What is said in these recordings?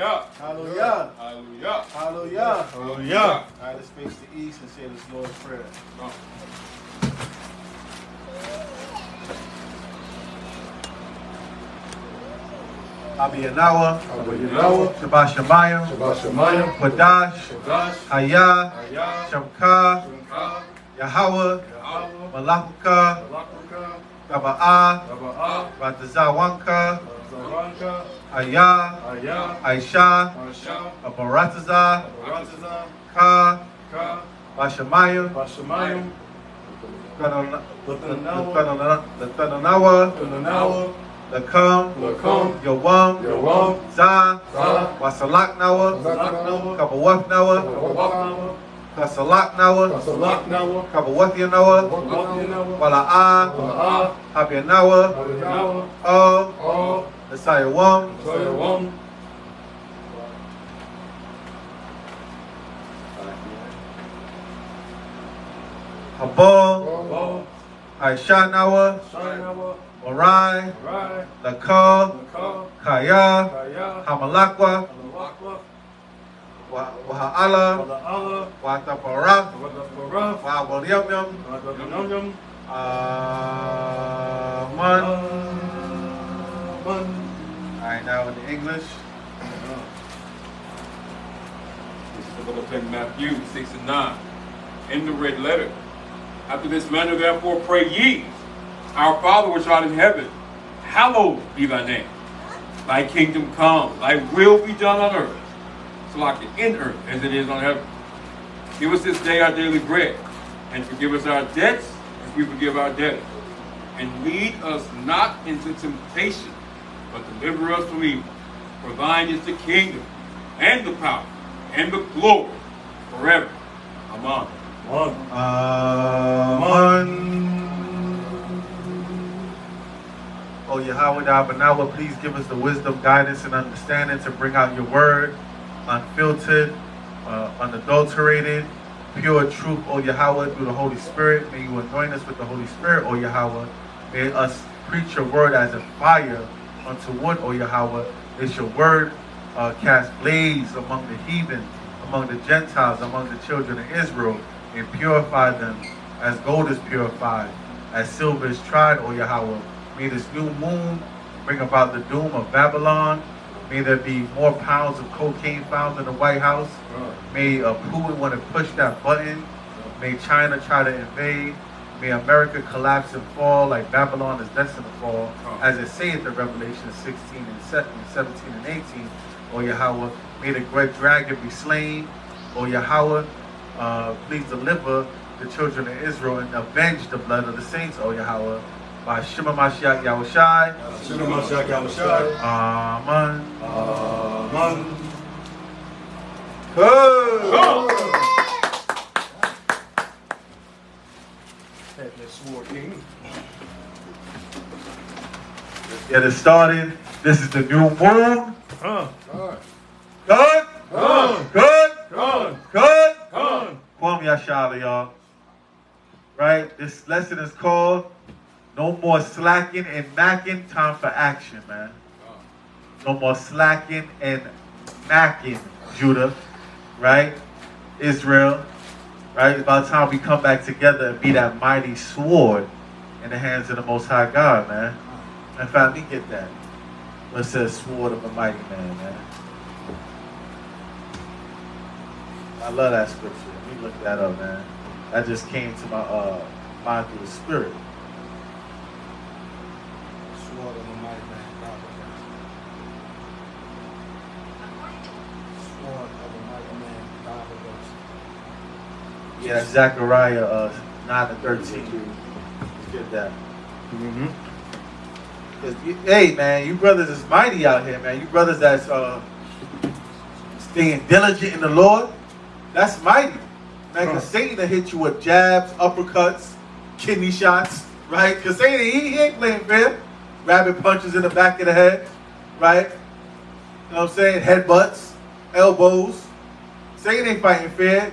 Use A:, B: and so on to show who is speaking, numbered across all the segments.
A: Hallelujah.
B: Hallelujah.
A: Hallelujah.
B: Hallelujah.
A: Hallelujah.
B: All right, let's face the east and say this Lord's Prayer. Abiyanawa, Shabbat Shemayim, Wadash, Hayah, Shamka, Yahweh, Malakuka, Taba'ah, Ratazawanka, Ayah, Aisha, Abarataza, Ka, Bashamayim, Latanawa, Lakam, Yawam, Za, Wasalak Nawa, Kabawaf Nawa, Kasalak Nawa, Kabawathia Nawa, Wala'ah, Habia Nawa, Oh, Messiah Wam, Habal, Aisha Nawa, Morai, Lakal, Kaya, Hamalakwa, Waha'ala, Watapara, Wawalyamyam, Alright, now in the English.
A: This is the book of Matthew 6 and 9. In the red letter. After this manner, therefore, pray ye, Our Father which art in heaven, hallowed be thy name. Thy kingdom come, thy will be done on earth, so like in earth as it is on heaven. Give us this day our daily bread, and forgive us our debts as we forgive our debtors. And lead us not into temptation, but deliver us from evil. For thine is the kingdom, and the power, and the glory, forever. Amen.
B: Oh Yahweh, Abanawa, please give us the wisdom, guidance, and understanding to bring out your word, unfiltered, unadulterated, pure truth, oh Yahweh, through the Holy Spirit. May you anoint us with the Holy Spirit, oh Yahweh. May us preach your word as a fire unto wood, oh Yahweh. May your word cast blaze among the heathen, among the Gentiles, among the children of Israel, and purify them as gold is purified, as silver is tried, O Yahweh. May this new moon bring about the doom of Babylon. May there be more pounds of cocaine found in the White House. May Putin want to push that button. May China try to invade. May America collapse and fall like Babylon is destined to fall, as it saith in Revelation 16 and 17 and 18, O Yahweh. May the great dragon be slain, O Yahweh. Please deliver the children of Israel and avenge the blood of the saints, O Yahweh. By Shema Mashiach Yahushai.
C: Shema Mashiach Yahushai.
B: Amen.
C: Amen.
B: Let's get it started. This is the new moon. Good? Good? Kwam Yashala, y'all. Right? This lesson is called No More Slacking and Mackin. Time for action, man. No more slacking and macking, Judah. Right? Israel. Right? It's about time we come back together and be that mighty sword in the hands of the Most High God, man. In fact, let me get that. It says sword of a mighty man. I love that scripture. Let me look that up, man. That just came to my mind through the Spirit.
C: Sword of a mighty man, God protects. Sword of a mighty man, God protects.
B: Yeah, that's Zechariah 9 and 13. Let's get that. Hey, man, you brothers is mighty out here, man. You brothers that's staying diligent in the Lord, that's mighty. Man, because Satan will hit you with jabs, uppercuts, kidney shots, right? Because Satan, he ain't playing fair. Rabbit punches in the back of the head, right? You know what I'm saying? Headbutts, elbows. Satan ain't fighting fair.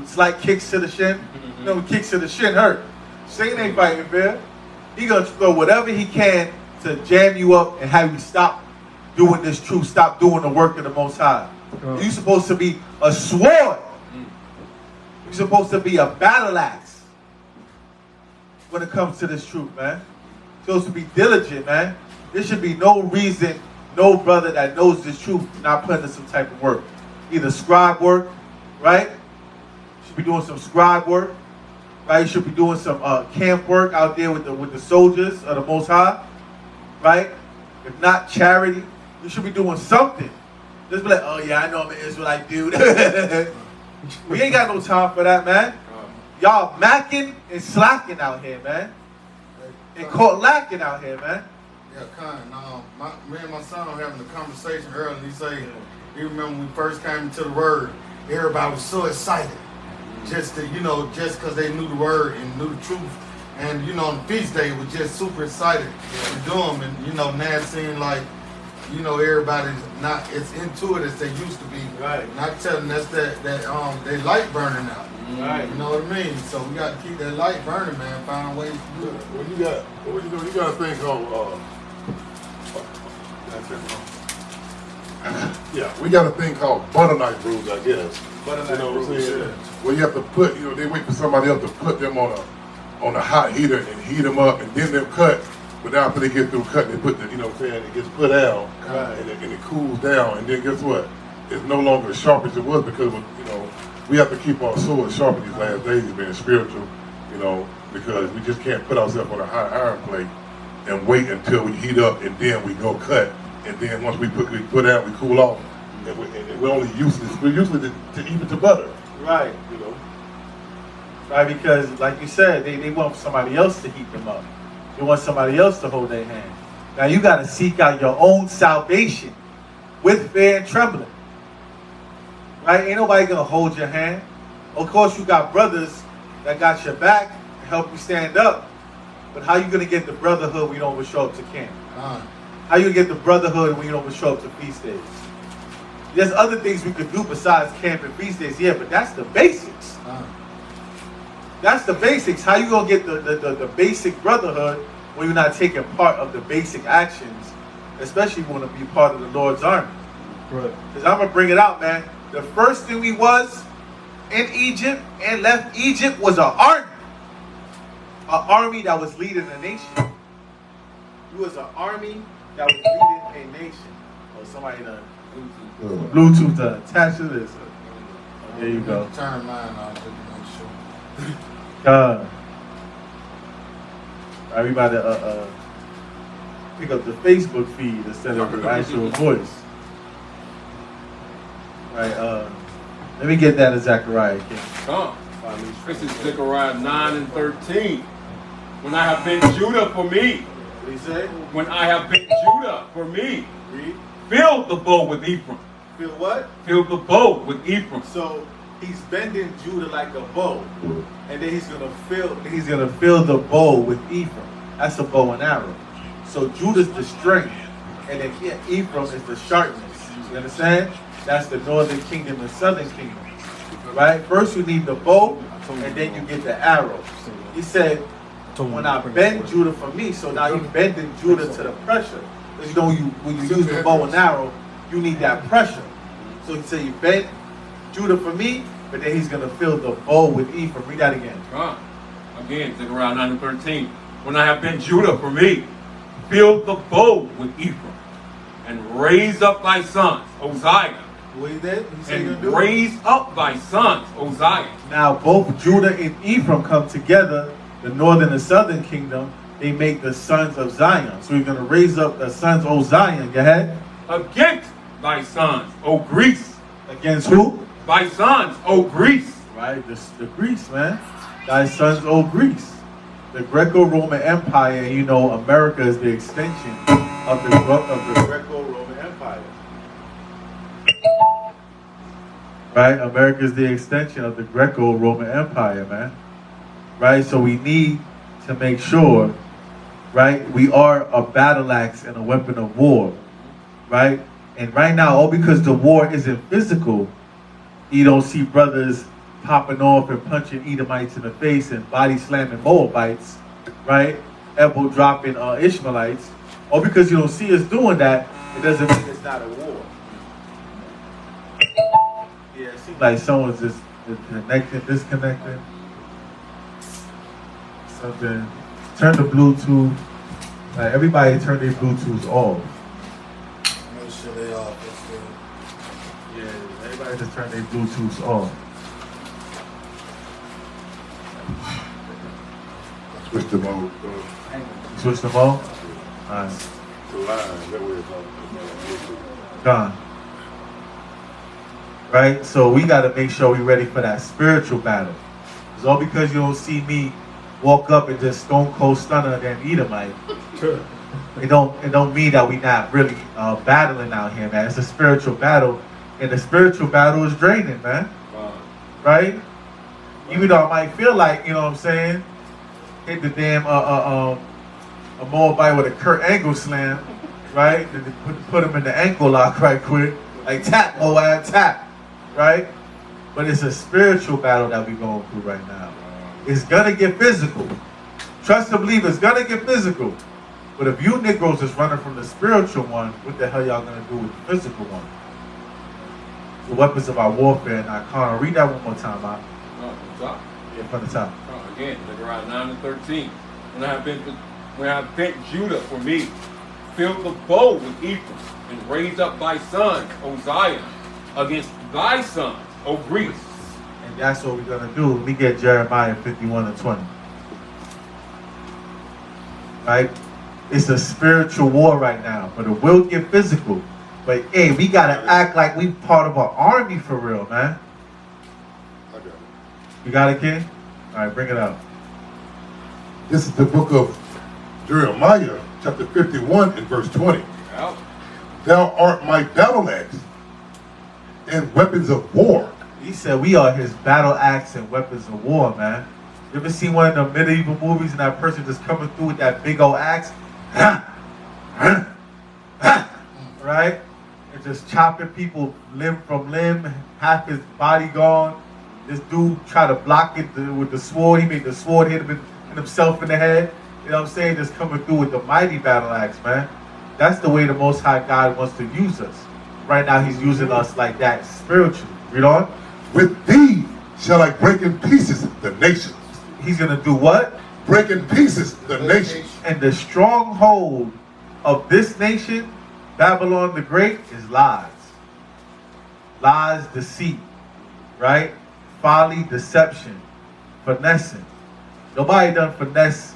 B: Slight kicks to the shin. You know, kicks to the shin hurt. Satan ain't fighting fair. He gonna throw whatever he can to jam you up and have you stop doing this truth. Stop doing the work of the Most High. You're supposed to be a sword. You're supposed to be a battle axe when it comes to this truth, man. You're supposed to be diligent, man. There should be no reason, no brother that knows this truth not putting in some type of work. Either scribe work, right? You should be doing some scribe work, right? You should be doing some camp work out there with the soldiers of the Most High, right? If not charity, you should be doing something. Just be like, oh yeah, I know I'm an Israelite dude. We ain't got no time for that, man. Y'all macking and slacking out here, man. And caught lacking out here, man.
C: Yeah, me and my son were having a conversation earlier, and he said, he remember when we first came into the Word, everybody was so excited. Just to, just because they knew the Word and knew the truth. And, on the feast day, was just super excited to do them. And, now it seems like, everybody's not as into it as they used to be.
B: Right.
C: Not telling us that they light burning out.
B: Right.
C: You know what I mean? So we got to keep that light burning, man. Find ways to do it.
D: Well, you got to think of, yeah, we got a thing called butter knife rules, I guess.
B: Butter
D: you know
B: knife
D: what I'm saying?
B: rules,
D: Where you have to put, they wait for somebody else to put them on a hot heater and heat them up, and then they'll cut. But after they get through cutting, they put the, it gets put out,
B: Right.
D: and it cools down, and then guess what? It's no longer as sharp as it was because, we have to keep our sword sharp in these last days, being spiritual, because we just can't put ourselves on a hot iron plate and wait until we heat up, and then we go cut, and then once we put out, we cool off, and we're only useless. We're useless to even to butter.
B: Right. Right, because like you said, they want somebody else to heat them up. They want somebody else to hold their hand. Now you got to seek out your own salvation with fear and trembling. Right? Ain't nobody going to hold your hand. Of course, you got brothers that got your back and help you stand up. But how you going to get the brotherhood when you don't show up to camp? How you going to get the brotherhood when you don't show up to feast days? There's other things we could do besides camp and feast days, yeah, but that's the basics. That's the basics. How you gonna get the basic brotherhood when you're not taking part of the basic actions, especially when you want to be part of the Lord's army? Right. Because I'm gonna bring it out, man. The first thing we was in Egypt and left Egypt was an army that was leading a nation. It was an army that was leading a nation. Oh, somebody done Bluetooth attached to this. Oh, there you go.
C: Turn mine on just to make sure.
B: We about to pick up the Facebook feed instead of the actual voice. Right, let me get that to Zechariah.
A: This is Zechariah 9 and 13. When I have been Judah for me.
B: What do you say?
A: When I have been Judah for me.
B: Read.
A: Fill the bow with Ephraim.
B: Fill what?
A: Fill the bow with Ephraim.
B: So he's bending Judah like a bow, and then he's gonna fill the bow with Ephraim. That's a bow and arrow. So Judah's the strength, and then Ephraim is the sharpness. You understand? That's the northern kingdom and southern kingdom. Right? First you need the bow, and then you get the arrow. He said, when I bend Judah for me, so now he's bending Judah to the pressure. Because when you use the bow and arrow, you need that pressure. So he said, you bend Judah for me, but then he's going to fill the bow with Ephraim. Read that again.
A: Again, Zechariah 9 and 13. When I have been Judah for me, fill the bow with Ephraim, and raise up thy sons, Uzziah.
B: What he did? He said
A: and raise up thy sons, Uzziah.
B: Now both Judah and Ephraim come together, the northern and southern kingdom. They make the sons of Zion. So he's going to raise up the sons of Zion. Go ahead.
A: Against thy sons, O Greece.
B: Against who?
A: Thy sons, O Greece.
B: Right, the Greece, man. Thy sons, O Greece. The Greco-Roman Empire, America is the extension of the Greco-Roman Empire. Right? America is the extension of the Greco-Roman Empire, man. Right? So we need to make sure, right, we are a battle axe and a weapon of war. Right? And right now, all because the war isn't physical, you don't see brothers popping off and punching Edomites in the face and body slamming Moabites, right? Elbow dropping Ishmaelites. Or because you don't see us doing that, it doesn't mean it's not a war. Yeah, it seems like someone's just disconnected. Something. Turn the Bluetooth. Like everybody turn their Bluetooths off.
C: Make sure they off.
B: Yeah, everybody just turn their Bluetooths off.
D: Switch the mode.
B: Switch them on? Alright.
D: The line, that way it's on.
B: Gone. Right? So we got to make sure we're ready for that spiritual battle. It's all because you don't see me walk up and just stone cold stunner a damn Edomite. It don't mean that we not really battling out here, man. It's a spiritual battle, and the spiritual battle is draining, man. Right? Even though I might feel like, you know what I'm saying, hit the damn a Moabite with a Kurt Angle slam, right? Put him in the ankle lock right quick, like tap Moab, tap. Right? But it's a spiritual battle that we're going through right now. It's gonna get physical. Trust and believe it's gonna get physical. But if you Negroes is running from the spiritual one, what the hell y'all gonna do with the physical one? The weapons of our warfare and our carnal. Read that one more time, Mike.
A: From the top.
B: Yeah, from the top.
A: Again, Zechariah 9:13. When I have bent Judah for me, filled the bow with Ephraim, and raised up thy sons, O Zion, against thy sons, O Greece.
B: And that's what we're gonna do. Let me get Jeremiah 51:20. Right? It's a spiritual war right now, but it will get physical. But hey, we gotta act like we part of an army for real, man.
D: I got it.
B: You got it, King? All right, bring it out.
D: This is the book of Jeremiah, chapter 51 and verse 20.
A: Out.
D: Thou art my battle axe and weapons of war.
B: He said we are his battle axe and weapons of war, man. You ever seen one of the medieval movies and that person just coming through with that big old axe? Right? And just chopping people limb from limb, half his body gone. This dude tried to block it with the sword. He made the sword hit himself in the head. You know what I'm saying? Just coming through with the mighty battle axe, man. That's the way the Most High God wants to use us. Right now, he's using us like that spiritually. Read on.
D: With thee shall I break in pieces the nations.
B: He's going to do what?
D: Break in pieces the nations.
B: And the stronghold of this nation, Babylon the Great, is lies. Lies, deceit, right? Folly, deception, finessing. Nobody done finesse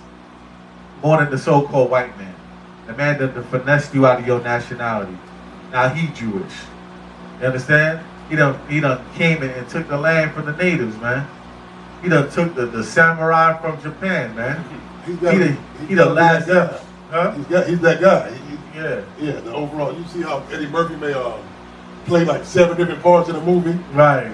B: more than the so-called white man. The man done finessed you out of your nationality. Now he Jewish. You understand? He done came and took the land from the natives, man. He done took the samurai from Japan, man. He the last guy. Huh?
D: He's that guy.
B: Yeah.
D: Yeah, the overall. You see how Eddie Murphy may play like 7 different parts in a movie?
B: Right.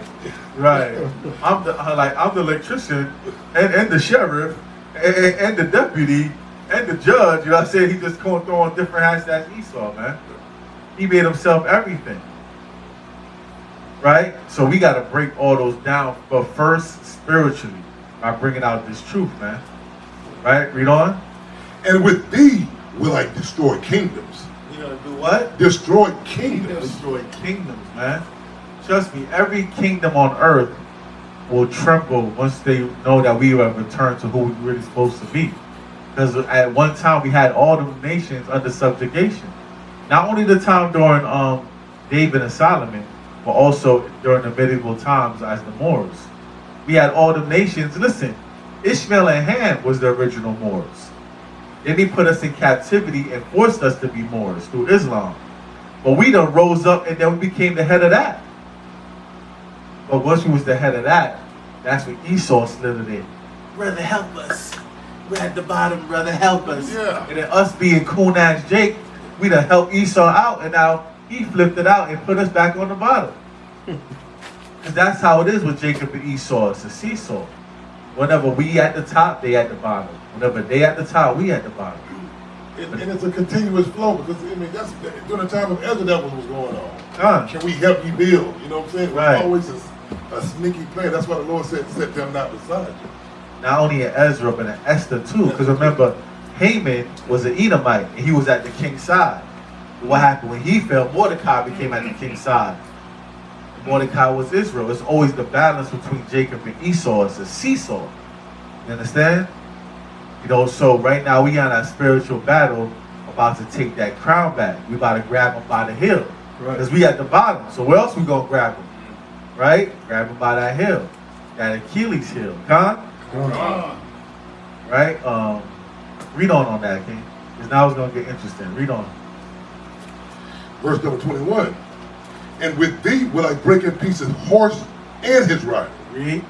B: I'm the electrician and the sheriff and the deputy and the judge. You know what I'm saying? He just going throw on different hats as Esau, man. He made himself everything. Right? So we got to break all those down, but first spiritually by bringing out this truth, man. Right? Read on.
D: And with thee will I destroy kingdoms.
B: You gonna do what?
D: Destroy kingdoms.
B: Destroy kingdoms, man. Trust me, every kingdom on earth will tremble once they know that we have returned to who we're really supposed to be. Because at one time we had all the nations under subjugation. Not only the time during David and Solomon, but also during the medieval times as the Moors. We had all the nations. Listen, Ishmael and Ham was the original Moors. Then he put us in captivity and forced us to be Moors through Islam. But we done rose up and then we became the head of that. But once we was the head of that, that's when Esau slithered in. Brother, help us. We're at the bottom, brother, help us.
D: Yeah.
B: And then us being cool as Jake, we done helped Esau out, and now he flipped it out and put us back on the bottom. Because that's how it is with Jacob and Esau. It's a seesaw. Whenever we at the top, they at the bottom. Whenever they at the top, we at the bottom.
D: And it's a continuous flow because I mean that's during the time of Ezra that was going on. Can we help you build? You know what I'm saying?
B: Right.
D: Always a sneaky plan. That's why the Lord said, "Set them not beside you."
B: Not only in Ezra, but in Esther too. Because remember, Haman was an Edomite, and he was at the king's side. What happened when he fell? Mordecai became at the king's side. Mordecai was Israel. It's always the balance between Jacob and Esau. It's a seesaw. You understand? You know, so right now we got a spiritual battle about to take that crown back. We about to grab him by the heel. Because we at the bottom. So where else we gonna grab him? Right? Grab him by that heel. That Achilles heel. Huh? Right? Read on that, King. Because now it's gonna get interesting. Read on.
D: Verse number 21. And with thee will I break in pieces horse and his rider.
B: Read.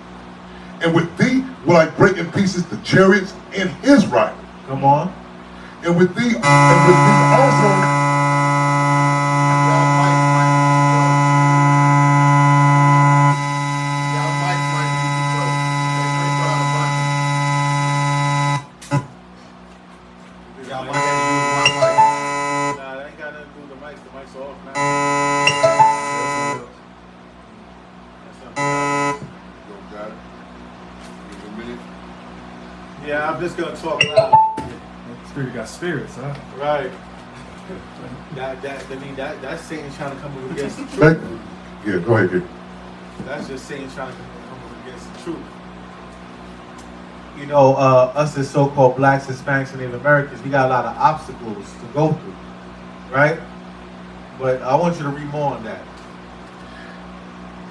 D: And with thee will I break in pieces the chariots and his rider.
B: Come on.
D: And with thee also.
B: Yeah, I'm just gonna talk loud.
E: Spirit got spirits, huh?
B: Right. That's Satan trying to come up against the truth.
D: Yeah, go ahead, kid.
B: That's just Satan trying to come up against the truth. You know, us as so-called blacks, Hispanics, and Native Americans, we got a lot of obstacles to go through, right? But I want you to read more on that.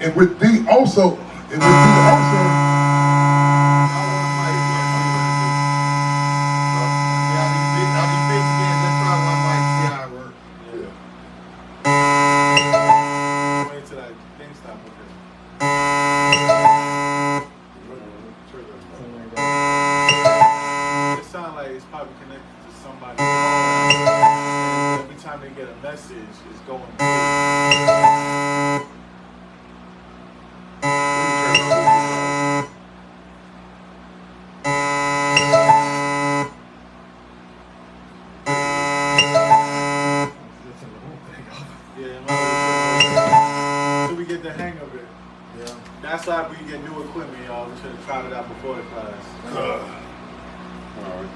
D: And with thee also,
B: That's why we get new equipment, y'all. We should have tried it out before the class.
D: All right.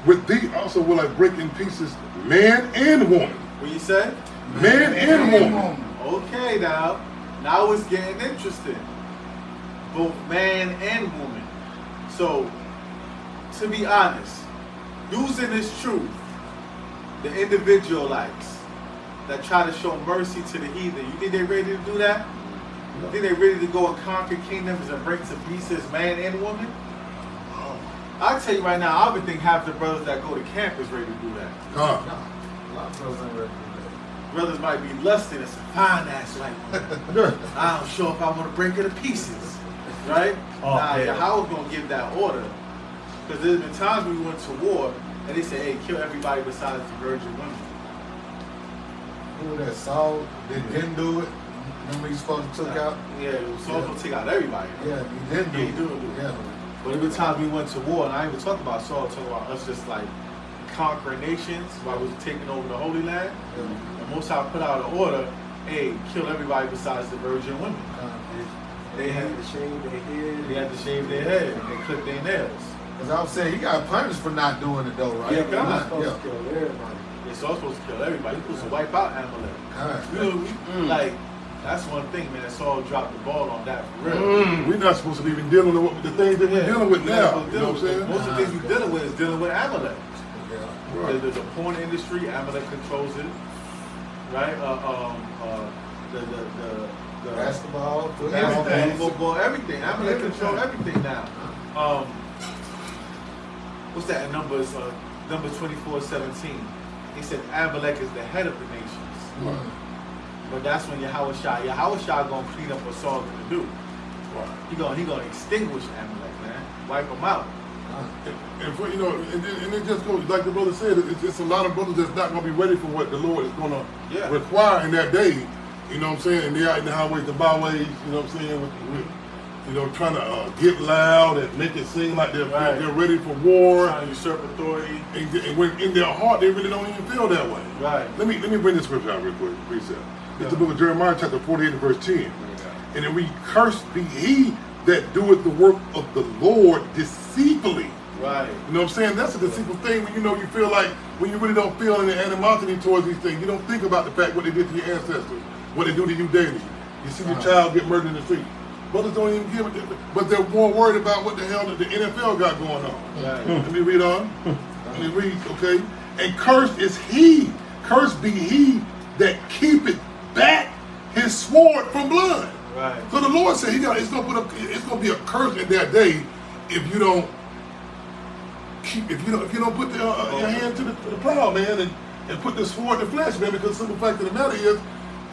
D: With thee also will I break in pieces man and woman.
B: What you say?
D: Man and woman.
B: Okay, now it's getting interesting. Both man and woman. So, to be honest, using this truth, the individualites that try to show mercy to the heathen, you think they're ready to do that? You think they're ready to go and conquer kingdoms and break to pieces man and woman? I'll tell you right now, I would think half the brothers that go to camp is ready to do that.
C: A lot of brothers ain't ready to do that.
B: Brothers might be lusting at some fine ass like I'm sure if I want to break it to pieces. Right? Yahweh's gonna give that order. Because there's been times when we went to war and they say, hey, kill everybody besides the virgin women.
C: Who was that? Saul didn't do it. Remember he's supposed to took out?
B: Yeah, Saul's gonna take out everybody.
C: Yeah, he didn't do it. Yeah.
B: But there were times we went to war, and I ain't even talking about Saul, talking about us just like conquering nations while we was taking over the Holy Land. And Most High put out an order, hey, kill everybody besides the virgin women. They had to shave their head. They had to shave their head. And they clipped their nails.
C: As I was saying, he got punished for not doing it though, right?
B: Yeah, God.
C: Supposed
B: to kill everybody. They're supposed to kill everybody. He's supposed to wipe out Amalek. Like, that's one thing, man. Saul dropped the ball on that for real.
D: We're not supposed to be even dealing with the things that we're dealing with now. You know what I'm saying?
B: Most of the things we're dealing with is dealing with Amalek.
D: Right.
B: There's a porn industry. Amalek controls it. Right? The
C: basketball,
B: football, everything. Amalek control everything now. What's that? Numbers 24:17. He said Amalek is the head of the nations.
D: Right.
B: But that's when Yahweh gonna clean up what Saul's gonna do.
D: Right.
B: He gonna extinguish Amalek, man. Wipe him out.
D: And for, and it just goes like the brother said. It's a lot of brothers that's not gonna be ready for what the Lord is gonna require in that day. You know what I'm saying? And they're out in the highways, the byways. You know what I'm saying? With trying to get loud and make it seem like they're ready for war.
B: Trying to usurp authority.
D: And when in their heart they really don't even feel that way.
B: Right.
D: Let me bring this scripture out real quick. Precept. It's the book of Jeremiah, chapter 48 and verse 10. And it reads, "Cursed be he that doeth the work of the Lord deceitfully,
C: Right.
D: You know what I'm saying? That's a deceitful thing when you know you feel like, when you really don't feel any animosity towards these things. You don't think about the fact what they did to your ancestors, what they do to you daily. You see your child get murdered in the street. Brothers don't even give it, but they're more worried about what the hell that the NFL got going on.
C: Right.
D: Let me read on. Let me read, okay? And cursed is he, cursed be he that keepeth back his sword from blood.
C: Right.
D: So the Lord said it's gonna be a curse in that day if you don't if you don't put your hand to the plow, man, and put the sword in the flesh, man, because the simple fact of the matter is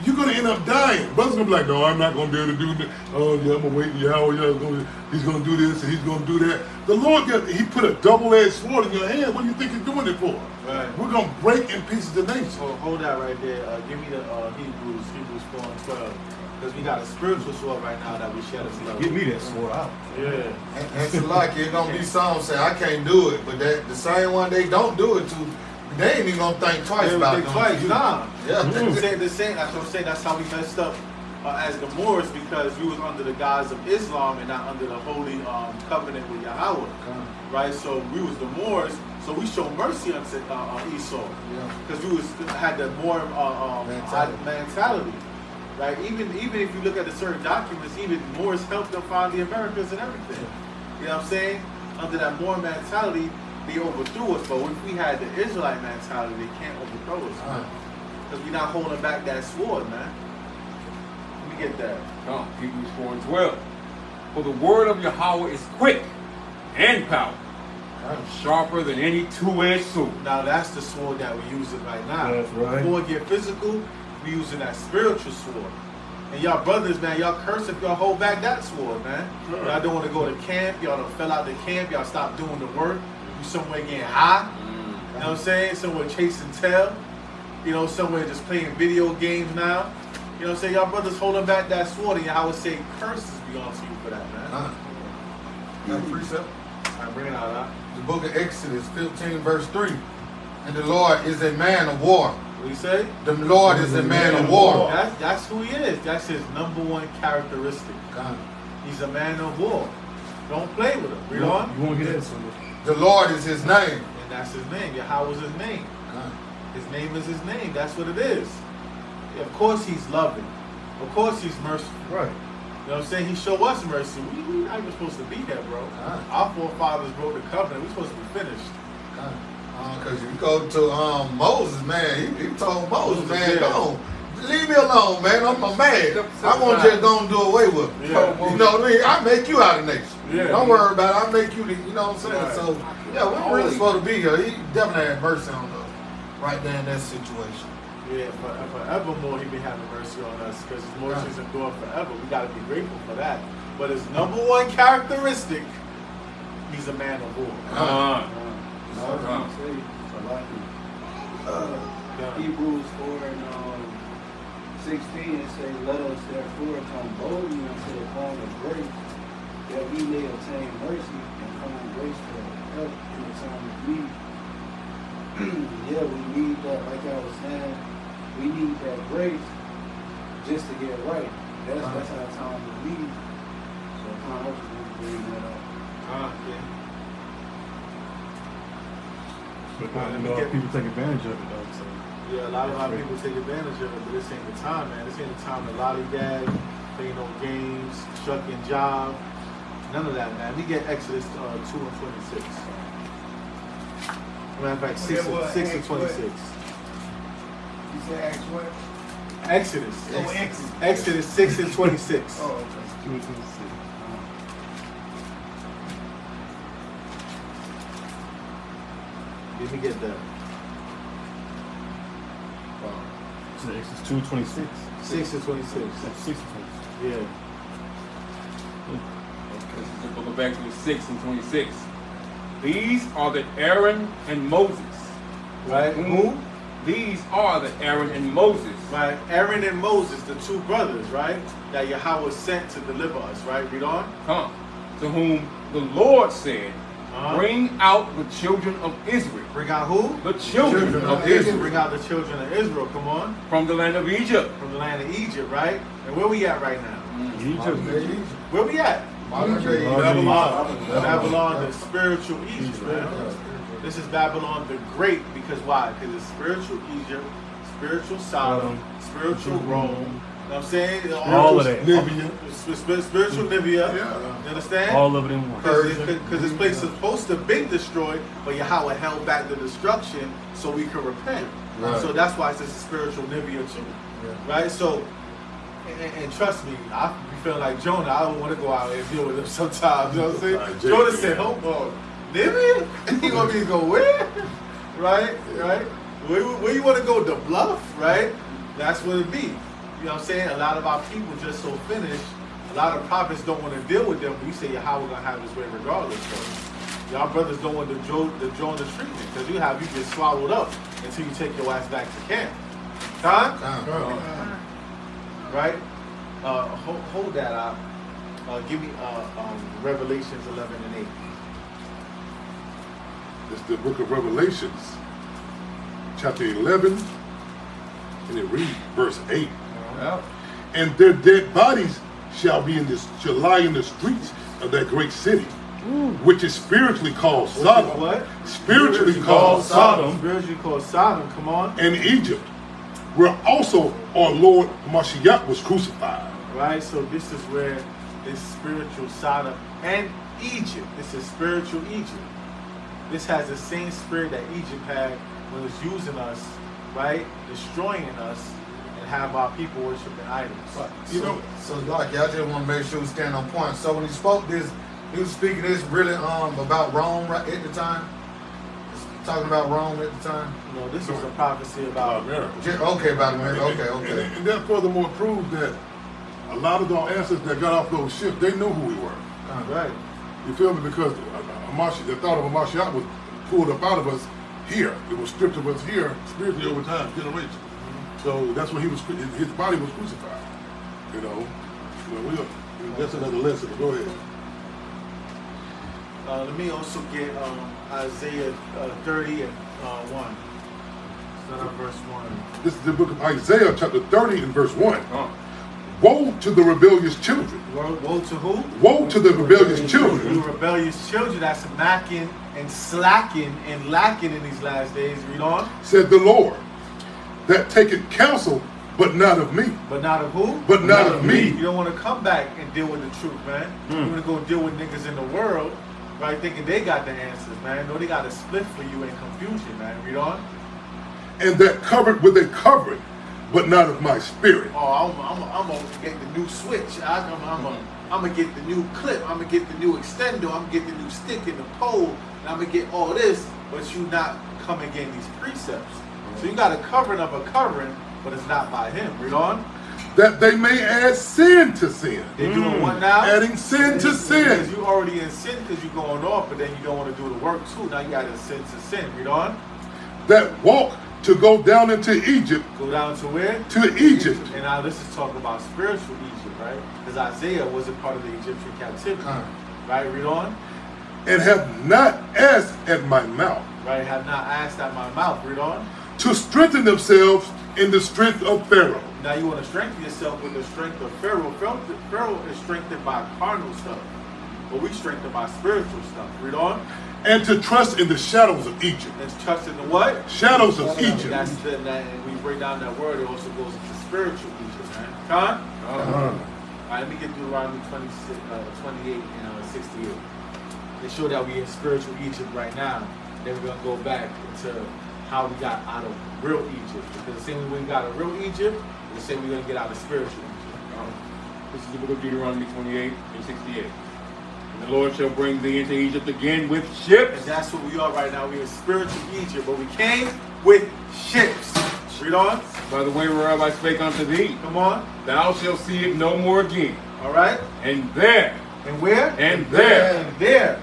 D: you're gonna end up dying. Brothers gonna be like, no, I'm not gonna be able to do this. Oh yeah, I'm gonna wait till Yahweh, he's gonna do this and he's gonna do that. The Lord he put a double-edged sword in your hand. What do you think he's doing it for?
C: Right.
D: We're gonna break in pieces the nation.
C: So hold that right there. Give me the Hebrews 4 and 12. Because we got a spiritual sword right now that we shed as well.
E: Get me that sword out.
C: Yeah.
F: And so like it's gonna be some say I can't do it, but that the same one they don't do it to, they ain't even gonna think twice about it.
C: Twice, nah.
F: Yeah.
C: The same. That's what I'm saying. That's how we messed up as the Moors, because we was under the guise of Islam and not under the holy covenant with Yahweh. Right. So we was the Moors. So we show mercy on Esau. Because we had the Moor mentality. Right, even if you look at the certain documents, even Moors helped them find the Americas and everything. You know what I'm saying? Under that Moor mentality, they overthrew us. But if we had the Israelite mentality, they can't overthrow us. Because we're not holding back that sword, man. Let me get that.
A: Come, Hebrews 4 and 12. For the word of Yahweh is quick and powerful, sharper than any two-edged sword.
C: Now that's the sword that we're using right now.
E: That's right.
C: Before we get physical, we using that spiritual sword. And y'all brothers, man, y'all curse if y'all hold back that sword, man. Y'all don't want to go to camp. Y'all done fell out the camp. Y'all stop doing the work. You somewhere getting high. You know what I'm saying? Somewhere chasing tail. You know, somewhere just playing video games now. You know what I'm saying? Y'all brothers holding back that sword, and y'all would say curses be on to you for that, man.
F: Got a precept?
C: All right, bring it out, huh?
F: The book of Exodus 15 verse 3. And the Lord is a man of war.
C: What do you say?
F: The Lord is a man of war.
C: That's who he is. That's his number one characteristic. He's a man of war. Don't play with him. Read on.
E: You won't hear that somewhere.
F: The Lord is his name.
C: And that's his name. Yahweh is his name. His name is his name. That's what it is. Yeah, of course he's loving. Of course he's merciful.
E: Right.
C: You know what I'm saying? He show us mercy. We not even supposed to be there, bro. Our forefathers broke the covenant. We're supposed to be finished.
F: Because you go to Moses, man, he told Moses, man, go on. Leave me alone, man. I'm a man. I want you to go and do away with him.
C: Yeah.
F: You know what I mean? I make you out of nation.
C: Yeah.
F: Don't worry about it. I make you, you know what I'm saying?
C: Right.
F: So, yeah, we're really supposed to be here. He definitely had mercy on us right there in that situation.
C: Yeah, forevermore he been having mercy on us because his mercies endure forever. We got to be grateful for that. But his number one characteristic, he's a man of war.
G: Hebrews 4 and 16, it says, let us therefore come boldly unto the throne of grace, that we may obtain mercy and find grace for help in the time of need. Yeah, we need that, like I was saying, we need that grace just to get right. That's our time of need. So I just want to bring that up.
E: But people take advantage of it, though. So.
C: Yeah, a lot of people take advantage of it, but this ain't the time, man. This ain't the time to lollygag, play no games, shucking job. None of that, man. We get Exodus 2 and 26. Matter of fact, 6 and 26.
G: You said Acts what?
C: Exodus.
G: Oh, Exodus.
C: Exodus 6 and 26.
G: Oh, okay.
E: 2 and 26.
C: Let me get that.
E: So Exodus 2 and 26.
C: 6 and 26.
E: 6 and 26.
C: Yeah.
A: Okay, so go back to 6 and 26. These are the Aaron and Moses.
C: Right? Who?
A: These are the Aaron and Moses.
C: Right? Aaron and Moses, the two brothers, right? That Yahweh sent to deliver us, right? Read on.
A: Come. To whom the Lord said, bring out the children of Israel.
C: Bring out who?
A: The children of Israel.
C: Bring out the children of Israel. Come on.
A: From the land of Egypt.
C: From the land of Egypt, right? And where we at right now?
E: Egypt.
C: Where we at?
B: Babylon, the spiritual Egypt, man. This is Babylon the Great, because why? Because it's spiritual Egypt, spiritual Sodom, spiritual Rome. You know what I'm saying?
E: All of that.
B: Spiritual Libya. You understand?
E: All of it in one.
B: Because this place is supposed to be destroyed, but Yahweh held back the destruction so we could repent.
F: Right.
B: So that's why it's a spiritual Libya too. Right? So, and trust me, I be feeling like Jonah. I don't want to go out and deal with him sometimes. You know what I'm saying? Jonah said, hold on. Libya? You want me to go where? Right? Where you want to go? The bluff? Right? That's what it be. You know what I'm saying? A lot of our people just so finished. A lot of prophets don't want to deal with them. We say Yahweh gonna have his way regardless. So y'all brothers don't want to join the treatment, because you get swallowed up until you take your ass back to camp. Time? Right? Hold that up. Give me Revelations 11 and 8.
D: It's the book of Revelations, chapter 11, and it reads verse 8. And their dead bodies shall lie in the streets of that great city, which is spiritually called Sodom.
B: What?
D: Spiritually called Sodom.
B: Spiritually called Sodom, come on.
D: And Egypt, where also our Lord Mashiach was crucified.
B: Right, so this is where this spiritual Sodom and Egypt, this is spiritual Egypt. This has the same spirit that Egypt had when it was using us, right? Destroying us and have our people worshiping idols.
F: So like, I just want to make sure we stand on point. So when he spoke this, he was speaking this really about Rome right at the time. Talking about Rome at the time.
B: No, this is a prophecy about
D: America.
F: Okay, about America. Okay.
D: And that furthermore proves that a lot of our ancestors that got off those ships, they knew who we were.
B: Right.
D: You feel me? Because the thought of a Mashiach was pulled up out of us here. It was stripped of us here spiritually over time, generations. So that's when his body was crucified. That's another lesson. Go ahead.
B: Let me also get Isaiah 30 and 1. Start on verse 1.
D: This is the book of Isaiah, chapter 30 and verse 1. Woe to the rebellious children.
B: Woe to who?
D: Woe to the rebellious children.
B: The rebellious children that's macking and slacking and lacking in these last days. Read on.
D: Said the Lord, that taketh counsel, but not of me.
B: But not of who?
D: But not of me.
B: You don't want to come back and deal with the truth, man. You want to go deal with niggas in the world, right, thinking they got the answers, man. No, they got a split for you in confusion, man. Read on.
D: And that covered with a covering, but not of my spirit.
B: Oh, I'm gonna get the new switch. I'm gonna get the new clip. I'm gonna get the new extender. I'm gonna get the new stick in the pole. And I'm gonna get all this, but you not coming against these precepts. So you got a covering of a covering, but it's not by him. Read on.
D: That they may add sin to sin.
B: They're doing what now?
D: Adding sin to sin.
B: Because you already in sin because you're going off, but then you don't want to do the work too. Now you got to sin to sin. Read on.
D: That walk to go down into Egypt.
B: Go down to where?
D: To Egypt.
B: And now this is talking about spiritual Egypt, right? Because Isaiah wasn't part of the Egyptian captivity. Right? Read on.
D: And have not asked at my mouth.
B: Right? Have not asked at my mouth. Read on.
D: To strengthen themselves in the strength of Pharaoh.
B: Now you want to strengthen yourself with the strength of Pharaoh. Pharaoh is strengthened by carnal stuff, but we strengthened by spiritual stuff. Read on.
D: And to trust in the shadows of Egypt.
B: And to trust in the what?
D: Shadows of Egypt.
B: That's and we break down that word, it also goes into spiritual Egypt, man. Con? All right, let me get Deuteronomy 28 and 68. They show that we in spiritual Egypt right now. Then we're going to go back into how we got out of real Egypt. Because the same way we got out of real Egypt, the same way we're going to get out of spiritual Egypt.
A: This is the book of Deuteronomy 28 and 68. And the Lord shall bring thee into Egypt again with ships.
B: And that's what we are right now. We're in spiritual Egypt, but we came with ships. Read on.
A: By the way whereof I spake unto thee.
B: Come on.
A: Thou shalt see it no more again.
B: All right.
A: And there.
B: And where?
A: And there.
B: And there.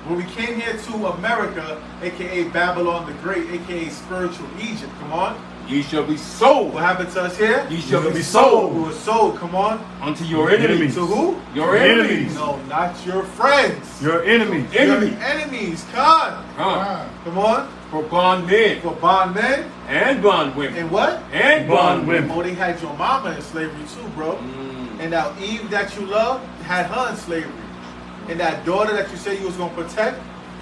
B: When we came here to America, a.k.a. Babylon the Great, a.k.a. spiritual Egypt, come on.
A: Ye shall be sold.
B: What happened to us here?
A: Ye shall be sold.
B: We were sold, come on.
A: Unto your enemies.
B: To who?
A: Your enemies.
B: No, not your friends.
E: Your enemies.
A: Enemies.
B: Your enemies, come. Come on.
A: For bondmen.
B: For bondmen.
A: And bondwomen.
B: And what?
A: And bondwomen.
B: Oh, they had your mama in slavery too, bro. And now Eve that you love had her in slavery. And that daughter that you said you was going to protect,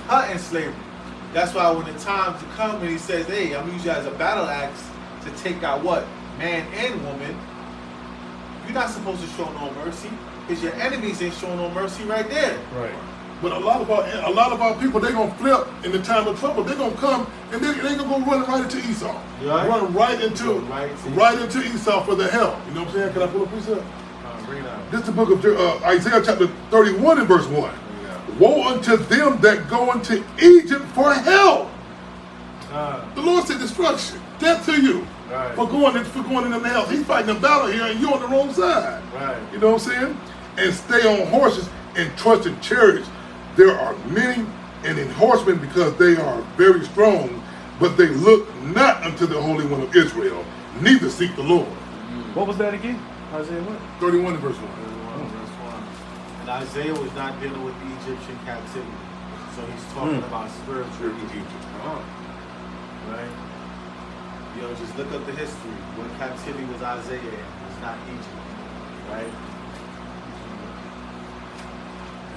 B: her in slavery. That's why when the time to come when he says, hey, I'm going to use you as a battle axe to take out what? Man and woman. You're not supposed to show no mercy because your enemies ain't showing no mercy right there.
D: Right. But a lot of our people, they're gonna flip in the time of trouble. They're gonna come and they're gonna go running right into Esau.
B: Right.
D: Run right into Esau for the help. You know what I'm saying? Can I pull a precept?
B: Bring it out.
D: This is the book of Isaiah chapter 31 and verse 1. Yeah. Woe unto them that go into Egypt for help. The Lord said destruction, death to you.
B: Right.
D: For going in the help. He's fighting a battle here and you're on the wrong side.
B: Right.
D: You know what I'm saying? And stay on horses and trust in chariots. There are many and in horsemen because they are very strong, but they look not unto the Holy One of Israel, neither seek the Lord.
E: What was that again? Isaiah what?
D: 31 and verse 1.
B: 31 verse 1. And Isaiah was not dealing with the Egyptian captivity. So he's talking about spiritual Egypt. Right? You know, just look up the history. What captivity was Isaiah in? It was not Egypt. Right?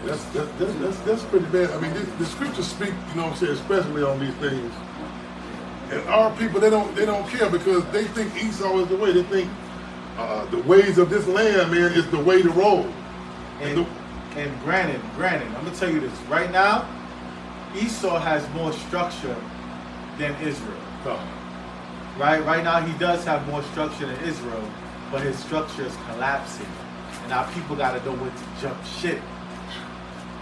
D: That's pretty bad. I mean, the scriptures speak, you know what I'm saying, especially on these things. And our people, they don't care because they think Esau is the way. They think the ways of this land, man, is the way to roll.
B: And granted, I'm gonna tell you this right now. Esau has more structure than Israel. Right now he does have more structure than Israel, but his structure is collapsing, and our people got to know when to jump ship.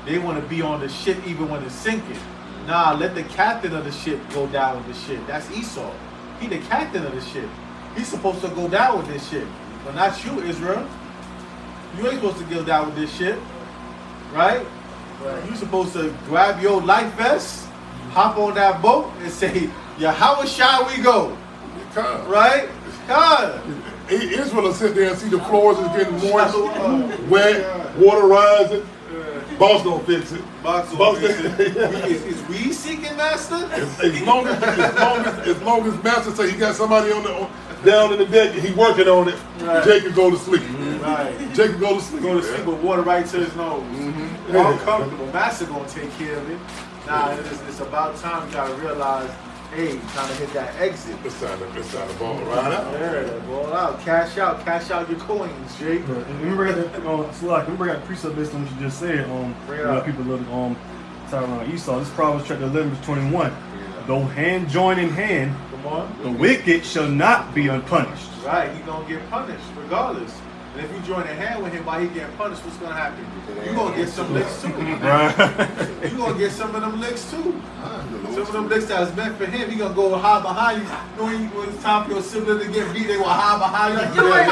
B: They want to be on the ship even when it's sinking. Nah, let the captain of the ship go down with the ship. That's Esau. He the captain of the ship. He's supposed to go down with this ship, but not you, Israel. You ain't supposed to go down with this ship, right? You supposed to grab your life vest, hop on that boat, and say, "Yeah, how shall we go?" Right? God.
D: Israel will sit there and see the floors is getting moist, wet, water rising. Boss don't fix it.
B: Boss don't fix it. Is we seeking master?
D: As long as master say he got somebody on down in the deck and he working on it, right. Jake can go to sleep.
B: Right.
D: Jake can go to sleep.
B: Go to sleep with water right to his nose. All comfortable. Master gonna take care of it. Nah, it's about time you gotta realize, hey, trying to hit that exit.
D: It's time to ball right out.
B: Yeah, ball out. Cash out your coins, Jake.
E: Remember that precept based on what you just said. People look talking about Esau. This Proverbs chapter 11 verse 21. Yeah. Though hand join in hand, the wicked shall not be unpunished.
B: Right, he gonna get punished regardless. And if you join a hand with him while he getting punished, what's gonna happen? You gonna get some licks too. Right. You gonna get some of them licks too. Some of them licks that was meant for him, he gonna go hide behind you. When it's time for your sibling to get beat, they will hide behind you. You ain't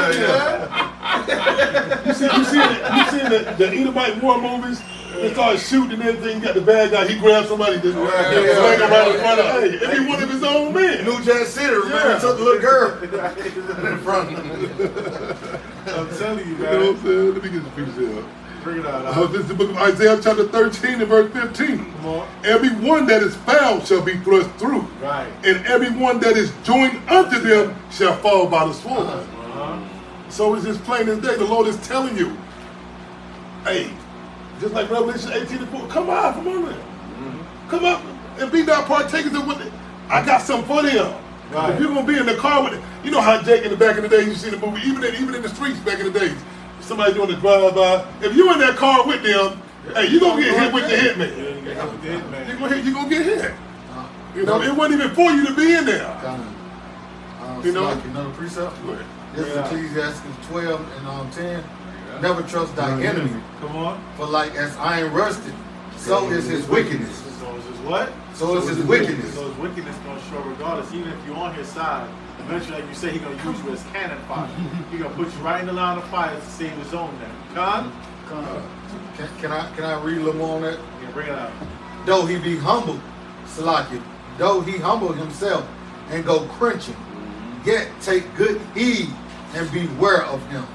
D: You see the Edomite war movies? They start shooting and everything. Got the bad guy. He grabs somebody. Just swing around in front of. Hey, every one of his own men.
F: New Jack City. Remember, took the little girl in front.
B: I'm telling you, man.
D: You know what I'm saying? Let me get the precept.
B: Bring it out.
D: This is the book of Isaiah chapter 13 and verse 15. Every one that is found shall be thrust through.
B: Right.
D: And every one that is joined unto them shall fall by the sword. So it's just plain as day. The Lord is telling you, hey, just like Revelation 18:4, come out from under them. Come up and be not partakers of what I got something for them. Right. If you're gonna be in the car with it, you know how Jake in the back in the day, you see the movie, even in the streets back in the days, somebody doing the drive-by. If you in that car with them, hey, you gonna get hit with the hitman. You gonna get hit. You know, it wasn't even for you to be in there.
F: You know, like another precept. This is Ecclesiastes 12 and 10. Never trust thy enemy.
B: Come on.
F: For like as iron rusted, so is his wickedness.
B: So is his what?
F: So is his wickedness.
B: So his wickedness gonna show regardless. Even if you're on his side, eventually, like you say, he's gonna use you as cannon fire. He's gonna put you right in the line of fire to save his own now.
F: Can I read a little more on that?
B: Yeah, bring it out.
F: Though he be humble, Salaki, though he humble himself and go crunching, yet take good heed and beware of him.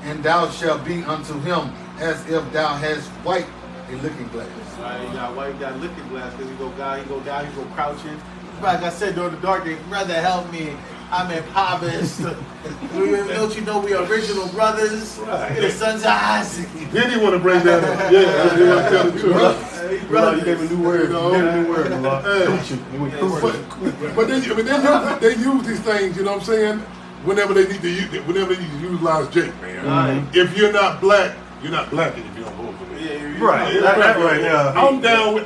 F: And thou shalt be unto him as if thou hast wiped a looking glass.
B: Right, you got wipe that looking glass because he go down, he go crouching. Like I said during the dark days, brother, help me.
F: I'm impoverished. Don't you know we original brothers? We're the sons of Isaac.
D: Then he want to bring that up. Yeah, he want to tell the truth.
E: You gave a new word.
D: You know?
E: New word.
D: But they use these things, you know what I'm saying? Whenever they need to utilize Jake, man. If you're not black, you're not black if you don't vote for me.
E: Right. That right. Yeah.
D: I'm down with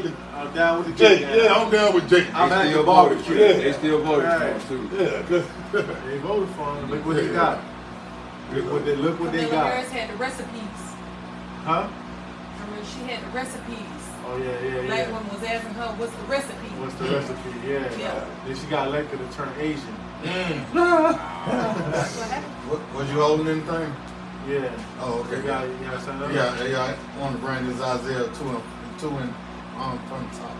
D: the Jake. Yeah, I'm down with Jake.
A: They still voted for him. They still voted for him too.
D: Yeah.
F: They voted for him. Look what they got. Look what they got.
H: Hers had the recipes.
F: Huh?
H: Remember, she had the recipes.
F: Oh yeah.
H: Black woman was asking her, "What's the recipe?"
F: What's the recipe? Yeah. Then she got elected to turn Asian.
H: That's what happened.
C: Was you holding anything?
F: Yeah.
C: Oh, okay.
F: You got something else?
C: Yeah. I want to bring this Isaiah 2 in from the top.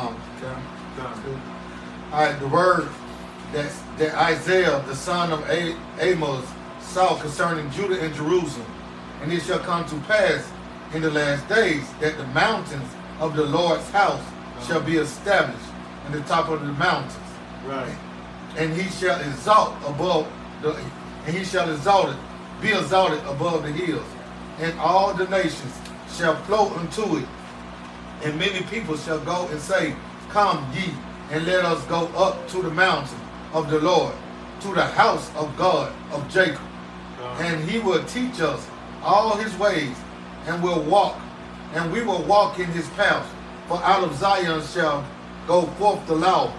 C: Okay.
F: Done.
C: All right, the word that Isaiah, the son of Amos, saw concerning Judah and Jerusalem. And it shall come to pass in the last days that the mountains of the Lord's house shall be established in the top of the mountains.
F: Right.
C: And he shall be exalted above the hills, and all the nations shall flow unto it. And many people shall go and say, Come ye, and let us go up to the mountain of the Lord, to the house of God of Jacob. And he will teach us all his ways, and we will walk in his paths. For out of Zion shall go forth the law,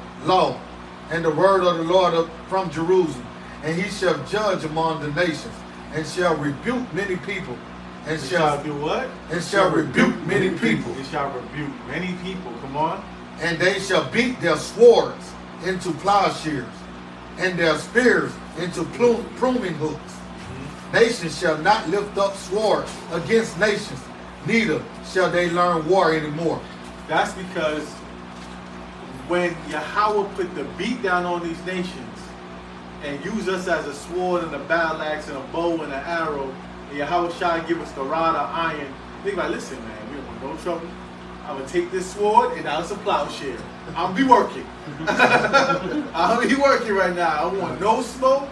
C: and the word of the Lord from Jerusalem. And he shall judge among the nations, and shall rebuke many people. And shall
F: do what?
C: And shall rebuke many people.
F: He shall rebuke many people. Come on.
C: And they shall beat their swords into plowshares, and their spears into pruning hooks. Nations shall not lift up sword against nations, neither shall they learn war anymore.
F: That's because when Yahweh put the beat down on these nations and use us as a sword and a battle axe and a bow and an arrow, and Yahweh shall give us the rod of iron, they like, listen, man, we don't want no trouble. I'm going to take this sword and now it's a plowshare. I'm going to be working. I'm going to be working right now. I want no smoke,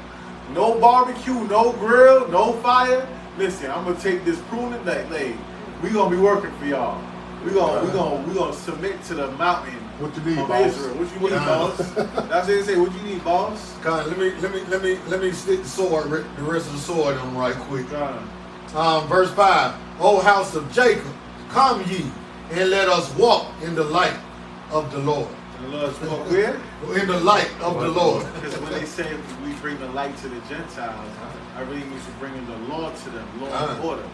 F: no barbecue, no grill, no fire. Listen, I'm going to take this pruning, like, we going to be working for y'all. We gonna submit to the mountain.
D: What you need,
F: of
D: boss?
F: Israel. What you need, boss? That's what they say. What you need, boss?
C: God, let me stick the sword, the rest of the sword on right quick. Verse 5. O house of Jacob, come ye, and let us walk in the light of the Lord.
F: And the Lord's walk where?
C: In the light of the Lord.
F: Because when they say we bring the light to the Gentiles, I really mean we're bringing the law to them, law and order.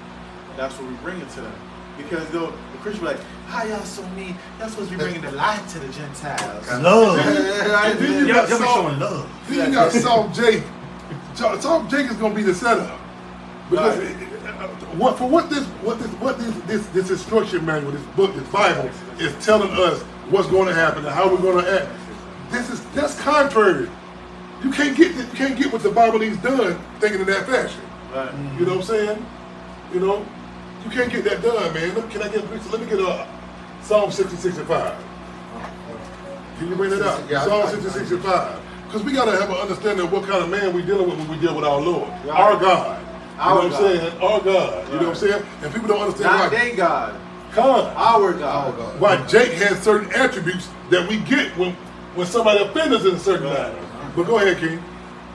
F: That's what we bring it to them. Because the Christians be like, how y'all so mean? Y'all supposed to be bringing the light to the Gentiles.
E: Love.
D: And then you got
E: showing love.
D: Then you got Salt Jake. Salt Jake is gonna be the setup. Because what this instruction manual, this book, this Bible is telling us what's going to happen and how we're going to act. That's contrary. You can't get what the Bible needs done thinking in that fashion.
F: Right.
D: You know what I'm saying? You know, you can't get that done, man. Let me get Psalm 66 and 5. Can you bring that up?
C: Yeah,
D: Psalm 66 and 5. Because we got to have an understanding of what kind of man we're dealing with when we deal with our Lord,
F: Right.
D: our God. You know what I'm
F: God.
D: saying? Our God.
F: Right.
D: You know what I'm saying? And people don't understand
F: Not
D: why.
F: they God.
D: Our
F: God.
D: Why Jake has certain attributes that we get when somebody offends us in a certain manner. But go ahead, King.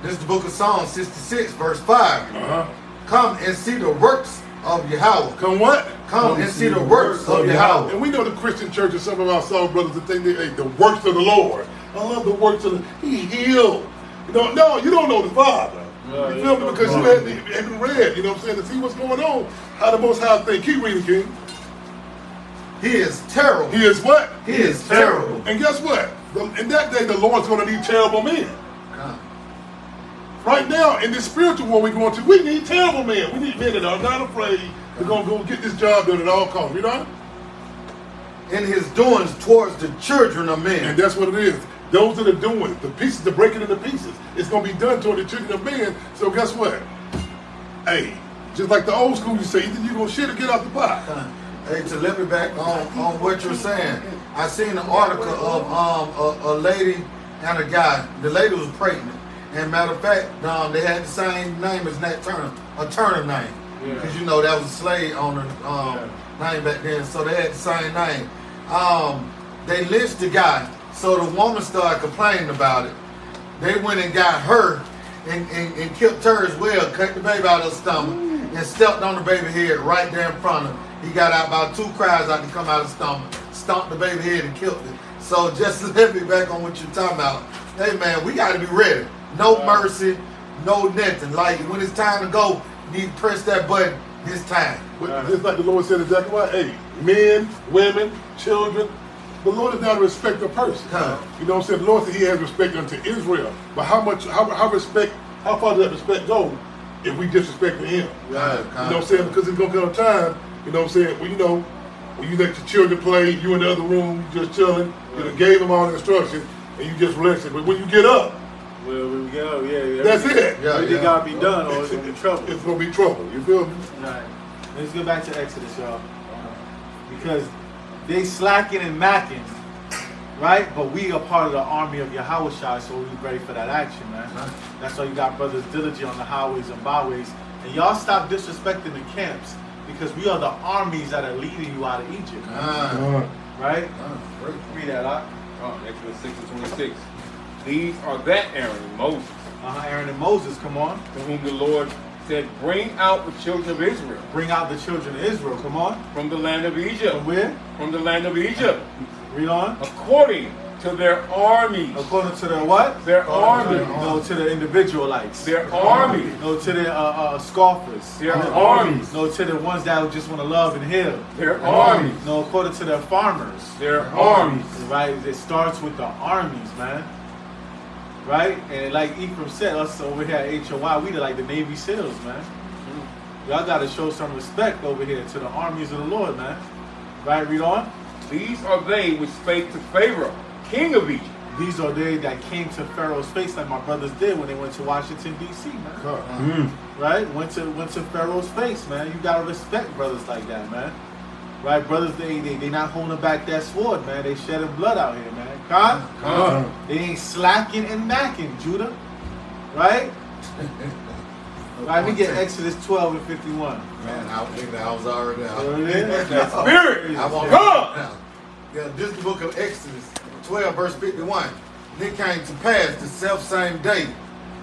C: This is the book of Psalms 66, verse 5. Come and see the works of Yahweh.
D: Come what?
C: Come and see the works of Yahweh.
D: And we know the Christian church and some of our soul brothers that think the works of the Lord. I love the works of He healed. You don't know the Father. You feel me? Because you haven't read, you know what I'm saying, to see what's going on. How the Most High think. Keep reading, King.
C: He is terrible.
D: He is what?
C: He is terrible.
D: And guess what? In that day, the Lord's going to need terrible men. Right now, in this spiritual war we're going to, we need terrible men. We need men that are not afraid. They're going to go get this job done at all costs. You know?
C: In his doings towards the children of men.
D: And that's what it is. Those that are doing the pieces, to break it into pieces. It's going to be done toward the children of men. So guess what? Hey, just like the old school, you say, either you're going to shit or get out the pot.
C: Hey, to let me back on what you're saying, I seen an article of a lady
F: and a guy. The lady was pregnant. And matter of fact, they had the same name as Nat Turner, a Turner name. Because you know that was a slave owner name back then, so they had the same name. They lynched the guy, so the woman started complaining about it. They went and got her and killed her as well, cut the baby out of her stomach, and stepped on the baby head right there in front of him. He got out about 2 cries out to come out of the stomach, stomped the baby head and killed it. So just to let me back on what you're talking about, hey man, we got to be ready. No mercy, no nothing. Like when it's time to go, you need to press that button this time.
D: Just like the Lord said exactly right. Hey, men, women, children, the Lord is not a respecter of person. You know what I'm saying? The Lord said He has respect unto Israel. But how far does that respect go if we disrespect Him? You know what I'm saying? Because it's gonna come a time, you know what I'm saying? Well, you know, when you let your children play, you in the other room, you just chilling, you done gave them all the instructions, and you just relax it. But when you get up, that's it.
I: It gotta be done, or it's gonna be trouble.
D: It's gonna be trouble. You feel me?
I: Right. Let's go back to Exodus, y'all. Because they slacking and macking, right? But we are part of the army of Yahushua, so we ready for that action, man. That's why you got brothers diligent on the highways and byways. And y'all stop disrespecting the camps, because we are the armies that are leading you out of Egypt. Right? Read that out.
A: Exodus 6:26. These are that Aaron and Moses.
I: Aaron and Moses, come on.
A: To whom the Lord said, bring out the children of Israel.
I: Bring out the children of Israel, come on.
A: From the land of Egypt.
I: From where?
A: From the land of Egypt.
I: Read on.
A: According to their armies.
I: According to their what?
A: Their armies.
I: No, to the individualites.
A: Their armies.
I: No, to the scoffers.
A: Their armies.
I: No, to the ones that just want to love and heal.
A: Their armies.
I: No, according to their farmers.
A: Their armies.
I: Right? It starts with the armies, man. Right? And like Ephraim said, us over here at HOI, we like the Navy SEALs, man. Y'all got to show some respect over here to the armies of the Lord, man. Right? Read on.
A: These are they which spake to Pharaoh, king of Egypt.
I: These are they that came to Pharaoh's face like my brothers did when they went to Washington, D.C., man. Right? Went to Pharaoh's face, man. You got to respect brothers like that, man. Right? Brothers, they not holding back that sword, man. They shedding blood out here, man. They ain't slacking and macking, Judah. Right? Right, we get Exodus 12 and 51.
F: Man, I was already out.
A: Spirit!
F: Yeah, this is the book of Exodus 12, verse 51. And it came to pass the self-same day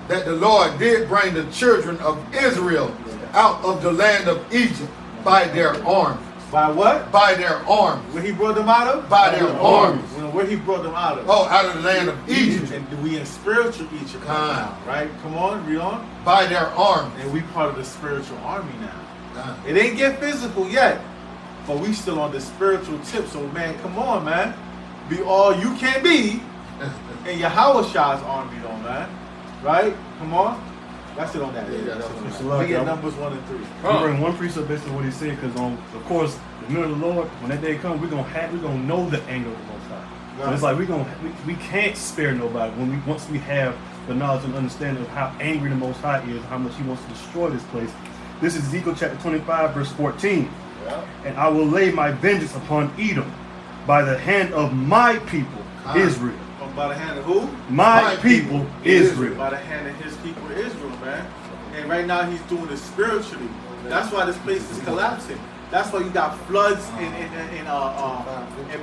F: that the Lord did bring the children of Israel out of the land of Egypt by their armies.
I: By what?
F: By their armies.
I: Where he brought them out of?
F: By their armies.
I: Where he brought them out of?
F: Oh, out of the land of Egypt.
I: And we in spiritual Egypt now, right? Come on, read on.
F: By their armies.
I: And we part of the spiritual army now. It ain't get physical yet, but we still on the spiritual tip. So man, come on, man. Be all you can be in Yahushua's army though, man. Right? Come on. That's it on that. We get numbers 1 and 3.
E: We bring one precept based on what he said, because of course, the middle of the Lord, when that day comes, we're gonna know the anger of the Most High. So it's like we can't spare nobody once we have the knowledge and understanding of how angry the Most High is, how much He wants to destroy this place. This is Ezekiel chapter 25, verse 14. And I will lay my vengeance upon Edom by the hand of my people, Israel.
I: By the hand of who?
E: My people, Israel.
I: By the hand of His people, Israel, man. And right now He's doing it spiritually. That's why this place is collapsing. That's why you got floods in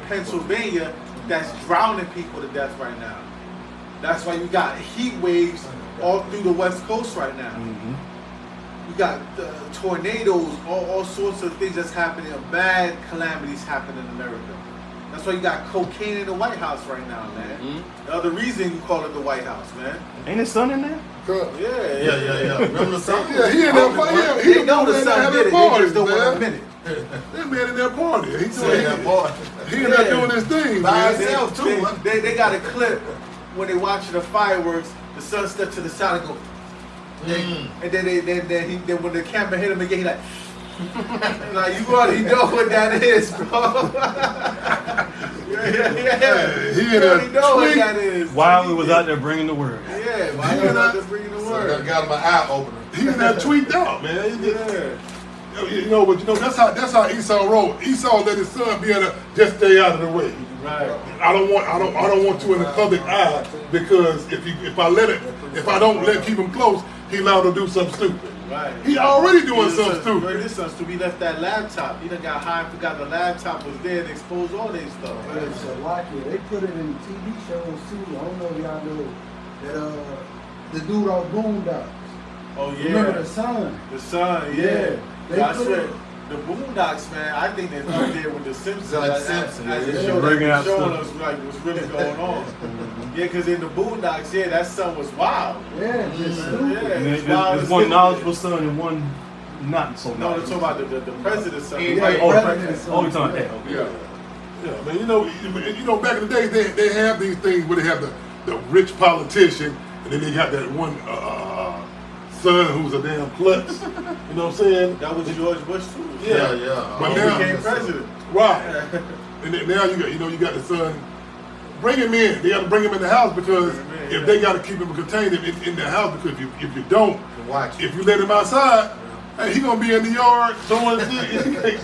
I: Pennsylvania that's drowning people to death right now. That's why you got heat waves all through the West Coast right now. You got tornadoes, all sorts of things that's happening, bad calamities happening in America. That's why you got cocaine in the White House right now, man. The other reason you call it the White House, man.
E: Ain't the sun in there?
F: Yeah. Remember the sun?
D: Yeah, he in that party.
I: They know the sun did it. They just don't want to admit it.
D: That man in that party. He in
F: that
D: there doing his thing,
F: by
D: man.
F: himself too.
I: They got a clip when they watching the fireworks. The sun steps to the side and go. And then when the camera hit him again, he like. Like you already know what that is, bro.
D: He
I: You already know what that is.
E: While we was out there bringing the word.
I: Yeah, while we was out there bringing the word.
F: I got my eye opener.
D: He in that tweaked out, man.
I: Yeah.
D: You know, but that's how Esau rolled. Esau let his son be able to just stay out of the way.
I: Right.
D: I don't want you in the public eye because if I don't keep him close, he allowed to do something stupid.
I: Right.
D: He already doing something stupid.
I: This something stupid. He left that laptop. He done got high and forgot the laptop was there and exposed all their stuff.
G: Yeah, so like it, they put it in TV shows too. I don't know if y'all know that the dude on Boondocks.
I: Oh yeah.
G: Remember the son?
I: The son, yeah. I swear, the Boondocks, man. I think they're up there with the Simpsons.
F: Like Simpsons,
I: as
F: yeah.
I: they showing
E: Bringing out
I: us
E: stuff.
I: like what's really going on. Yeah, because in the Boondocks, yeah, that son was wild.
G: Yeah, just stupid.
I: Yeah,
E: And
I: it's wild
E: there's
I: as
E: one
I: stupid.
E: knowledgeable son and one not so
I: No, they're
E: knowledgeable.
I: talking about the president's son.
G: Yeah,
E: Oh,
G: president's son.
E: oh, you're talking about that.
D: Yeah. Yeah, man, you know, back in the day, they have these things where they have the rich politician, and then they got that one son who's a damn klutz. You know what I'm saying?
I: That was George Bush too.
F: Yeah.
D: But
I: He
D: now,
I: became president.
D: right? And then now you got the son. Bring him in. They got to bring him in the house because if they got to keep him contained in the house, because if you don't,
F: Watch.
D: if you let him outside, hey, he gonna be in the yard throwing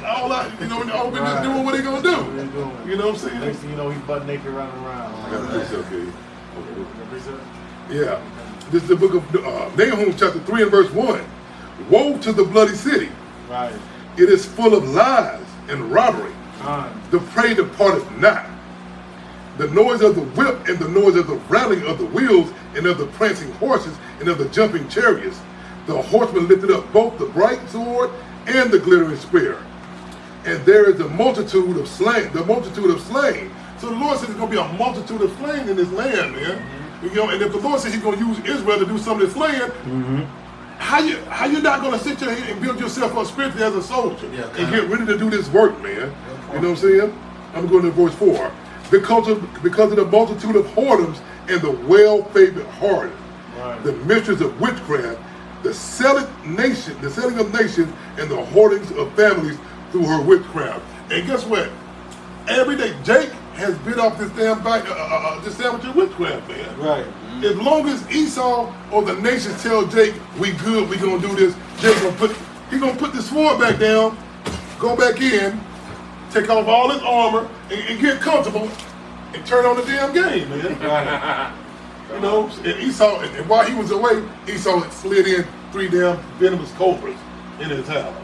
D: all out, you know, open just doing what he gonna do. You know what I'm saying?
I: Next thing you know, he's butt naked running around.
D: I got this, okay. Yeah. This is the book of Nahum, chapter 3 and verse 1. Woe to the bloody city.
I: Right.
D: It is full of lies and robbery. The prey departeth not. The noise of the whip and the noise of the rattling of the wheels and of the prancing horses and of the jumping chariots. The horseman lifted up both the bright sword and the glittering spear. And there is a multitude of slain. So the Lord said there's going to be a multitude of slain in this land, man. You know, and if the Lord says he's going to use Israel to do some of this slaying, how you not going to sit here and build yourself up spiritually as a soldier and get ready to do this work, man? You know what I'm saying? I'm going to go to verse 4. Because of the multitude of whoredoms and the well-favored harlot, the mistress of witchcraft, the selling of nations, and the hoardings of families through her witchcraft. And guess what? Every day, Jake has bit off this damn bite, this sandwich of witchcraft, man.
I: Right.
D: As long as Esau or the nations tell Jake, we good, we gonna do this, Jake gonna put the sword back down, go back in, take off all his armor, and get comfortable, and turn on the damn game, man.
I: Right.
D: You know, and Esau, and while he was away, Esau had slid in 3 damn venomous cobras in his house.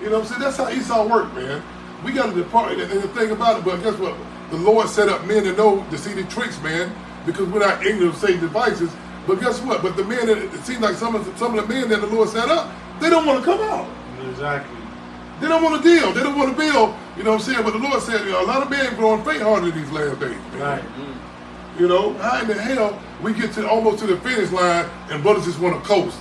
D: You know what I'm saying? That's how Esau worked, man. We got to depart, and the thing about it, but guess what? The Lord set up men to know to see the tricks, man, because we're not ignorant of Satan's devices. But guess what? But the men, it seems like some of the men that the Lord set up, they don't want to come out.
I: Exactly.
D: They don't want to deal. They don't want to build. You know what I'm saying? But the Lord said, you know, a lot of men growing faint-hearted in these last days, man.
I: Right.
D: You know, how in the hell we get to almost to the finish line and brothers just want to coast?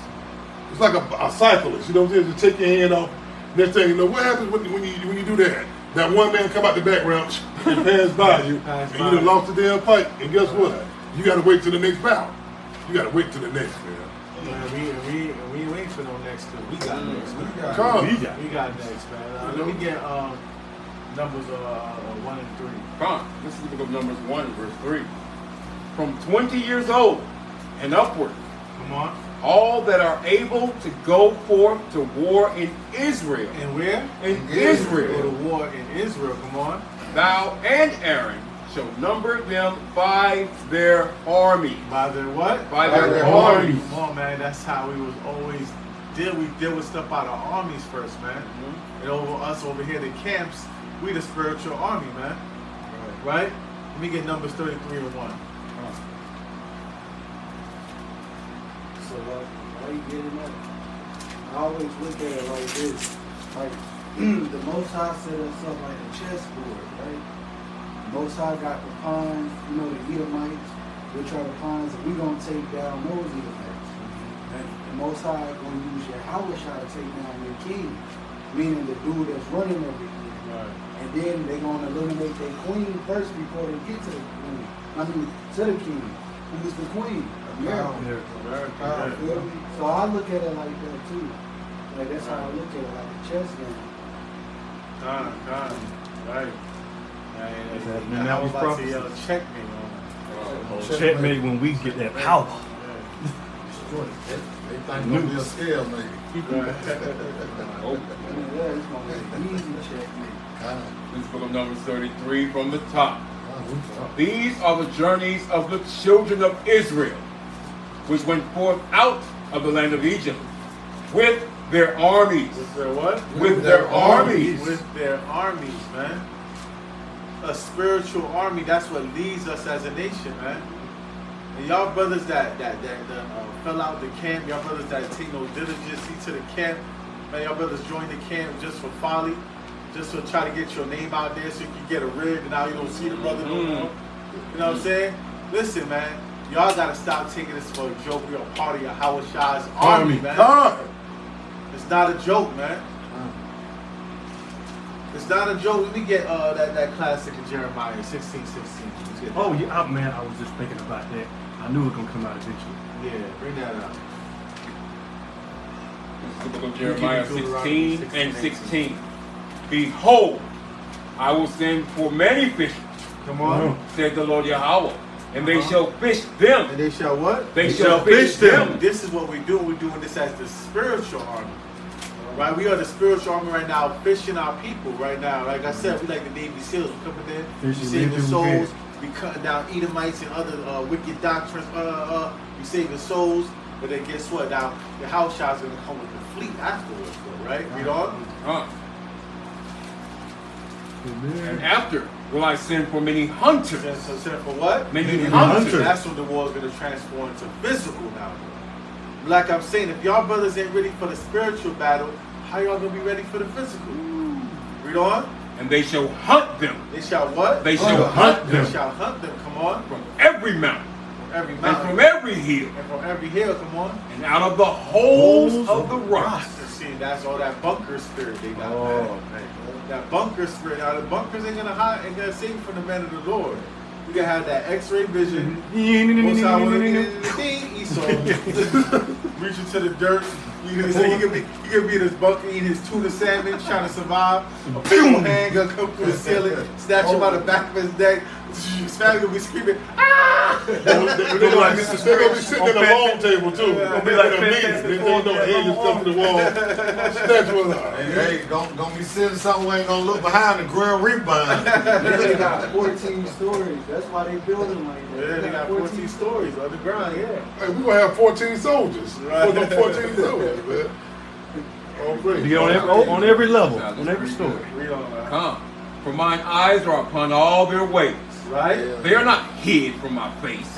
D: It's like a cyclist, you know what I'm saying? Just take your hand off. Next thing you know, what happens when you do that? That one man come out the background and pass by you, and you done lost the damn fight. And guess what? You got to wait till the next bout. You got to wait till the next, man.
I: Man, we wait for no next two. We got next. We got next, man. Let me get numbers 1 and 3.
A: Come, this is the book of Numbers 1, verse 3. From 20 years old and upward,
I: Come on.
A: all that are able to go forth to war in Israel.
I: And where?
A: In
I: Go to
A: Israel.
I: war in Israel. Come on.
A: Thou and Aaron shall number them by their army.
I: By their what?
A: By their armies.
I: Come on, man. That's how we was always deal. We deal with stuff out of armies first, man. And over us over here, the camps, we the spiritual army, man. Right? Let me get Numbers 33 and 1.
G: So why you getting that? I always look at it like this. Like the Most High set us up like a chessboard, right? The Most High got the pawns, you know, the Edomites, which are the pawns, and we gonna take down those Edomites. The Most High gonna use your H.O.I. to take down your king, meaning the dude that's running everything.
I: Right.
G: And then they gonna eliminate their queen first before they get to the queen. I mean, to the king. Who's the queen? America. Feel me? So I look at it like that too. Like that's how I look at it, like a chess game.
I: Right.
E: And that was
I: probably
E: prophecy.
I: checkmate on it.
E: Checkmate when we get that power.
F: They think gonna be a scale, maybe.
G: Yeah, it's gonna be an easy checkmate.
A: This is book of Numbers 33 from the top. These are the journeys of the children of Israel, which went forth out of the land of Egypt with their armies.
I: With their what?
A: With their armies.
I: With their armies, man. A spiritual army, that's what leads us as a nation, man. And y'all brothers that fell out the camp, y'all brothers that take no diligence to the camp, man, y'all brothers join the camp just for folly, just to try to get your name out there so you can get a rib and now you don't see the brother no more. You know what I'm saying? Listen, man, y'all gotta stop taking this for a joke. We're a part of your HOI's army, man. It's not a joke, man. It's not a joke. Let me get that classic of Jeremiah 16:16.
E: Oh yeah, man, I was just thinking about that. I knew it was gonna come out eventually.
I: Yeah, bring that out.
A: The book of Jeremiah 16 and 16. Behold, I will send for many fishers,
I: Come on.
A: said the Lord Yahweh, and they shall fish them.
I: And they shall what?
A: They shall fish them.
I: This is what we do. We're doing this as the spiritual army. Right? We are the spiritual army right now, fishing our people right now. Like I said, we like the Navy SEALs. We coming in, we saving souls, we cutting down Edomites and other wicked doctrines. We saving souls. But then guess what? Now the house shots are gonna come with the fleet afterwards, though, right? Read on.
A: And after will I send for many hunters.
I: So send for what?
A: Many hunters.
I: That's when the war is gonna transform into physical now. Like I'm saying, if y'all brothers ain't ready for the spiritual battle, how y'all gonna be ready for the physical? Read on.
A: And they shall hunt them.
I: They shall what?
A: They shall hunt them.
I: They shall hunt them. Come on.
A: From every mountain.
I: From every
A: And
I: mountain.
A: from every hill.
I: And from every hill. Come on.
A: And out of the holes of the rocks.
I: See, that's all that bunker spirit they got.
E: Oh,
I: man. That bunker spirit. Now the bunkers ain't gonna hide and gonna save you from the men of the Lord. You gotta have that X-ray vision. Most I wanna Esau reaching to the dirt. You know, so he could be in his bunker eating his tuna salmon, trying to survive. A big old hand gonna come through the ceiling, snatch him out the back of his neck. His family gonna be screaming, ah!
D: They're gonna be sitting at a long table too. Gonna be like a meeting. They don't know aliens come to the wall. Snatch one out.
F: Hey, gonna be sitting somewhere, ain't gonna look behind the grill rebound.
G: They got 14 stories. That's why they build them like that.
I: Yeah, they got 14 stories underground, yeah.
D: Hey, we gonna have 14 soldiers. Right. 14 soldiers, man. Oh, great.
E: You on every level, on every story.
I: Read on, man.
A: Come. For mine eyes are upon all their ways.
I: Right?
A: They are not hid from my face.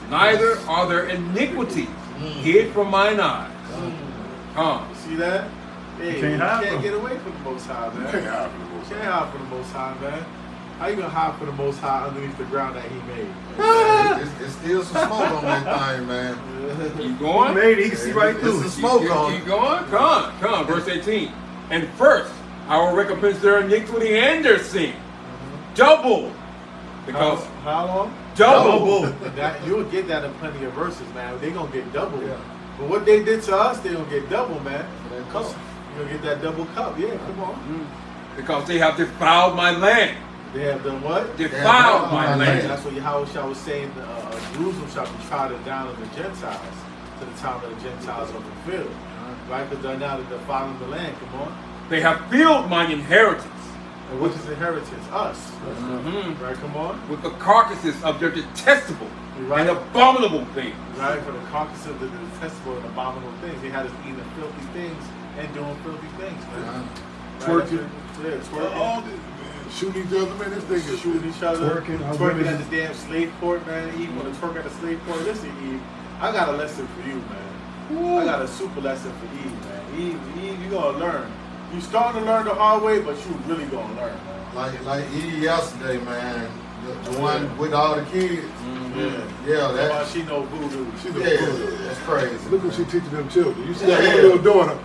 A: Neither are their iniquities hid from mine eyes. Come.
I: See that? Hey, you can't get away from the Most High, man.
D: You can't hide from the Most High.
I: Can't hide from the Most High, man. How you gonna hide from the Most High underneath the ground that He made?
F: It's still some smoke on that thing, man.
A: Keep going.
E: Maybe he can see right through
F: There's
E: it.
F: some smoke on
A: Keep
F: it.
A: going. Come. Verse 18. And first I will recompense their iniquity and their sin. Double. Because
I: how long?
A: double.
I: That you'll get that in plenty of verses, man. They gonna get double. Yeah. But what they did to us, they gonna get double, man. You gonna get that double cup. Yeah, come on.
A: Because they have defiled my land.
I: They have done what?
A: Defiled my land.
I: That's what Yahweh was saying. Jerusalem shall be trodden down of the Gentiles to the time of the Gentiles are fulfilled. Right? Because they're now defiling the land. Come on.
A: They have filled mine inheritance.
I: And what is inheritance? Us. Right, come on.
A: With the carcasses of their detestable and abominable things.
I: Right, for the carcass of the detestable and abominable things. They had us eating filthy things and doing filthy things, man.
D: Twerking.
I: Yeah, twerking.
D: All this, man. Shooting each other, man. This thing is
I: Shooting each other.
E: Twerking
I: at the damn slave port, man. Eve want to twerk at the slave port. Listen, Eve, I got a lesson for you, man. I got a super lesson for Eve, man. Eve, you gonna learn. You starting to learn the hard way, but you really gonna learn, man.
F: Like E yesterday, man. The one with all the kids. Yeah,
I: that. She know voodoo.
D: She know voodoo.
F: That's crazy.
D: Look what she teaching them children. You see that little daughter.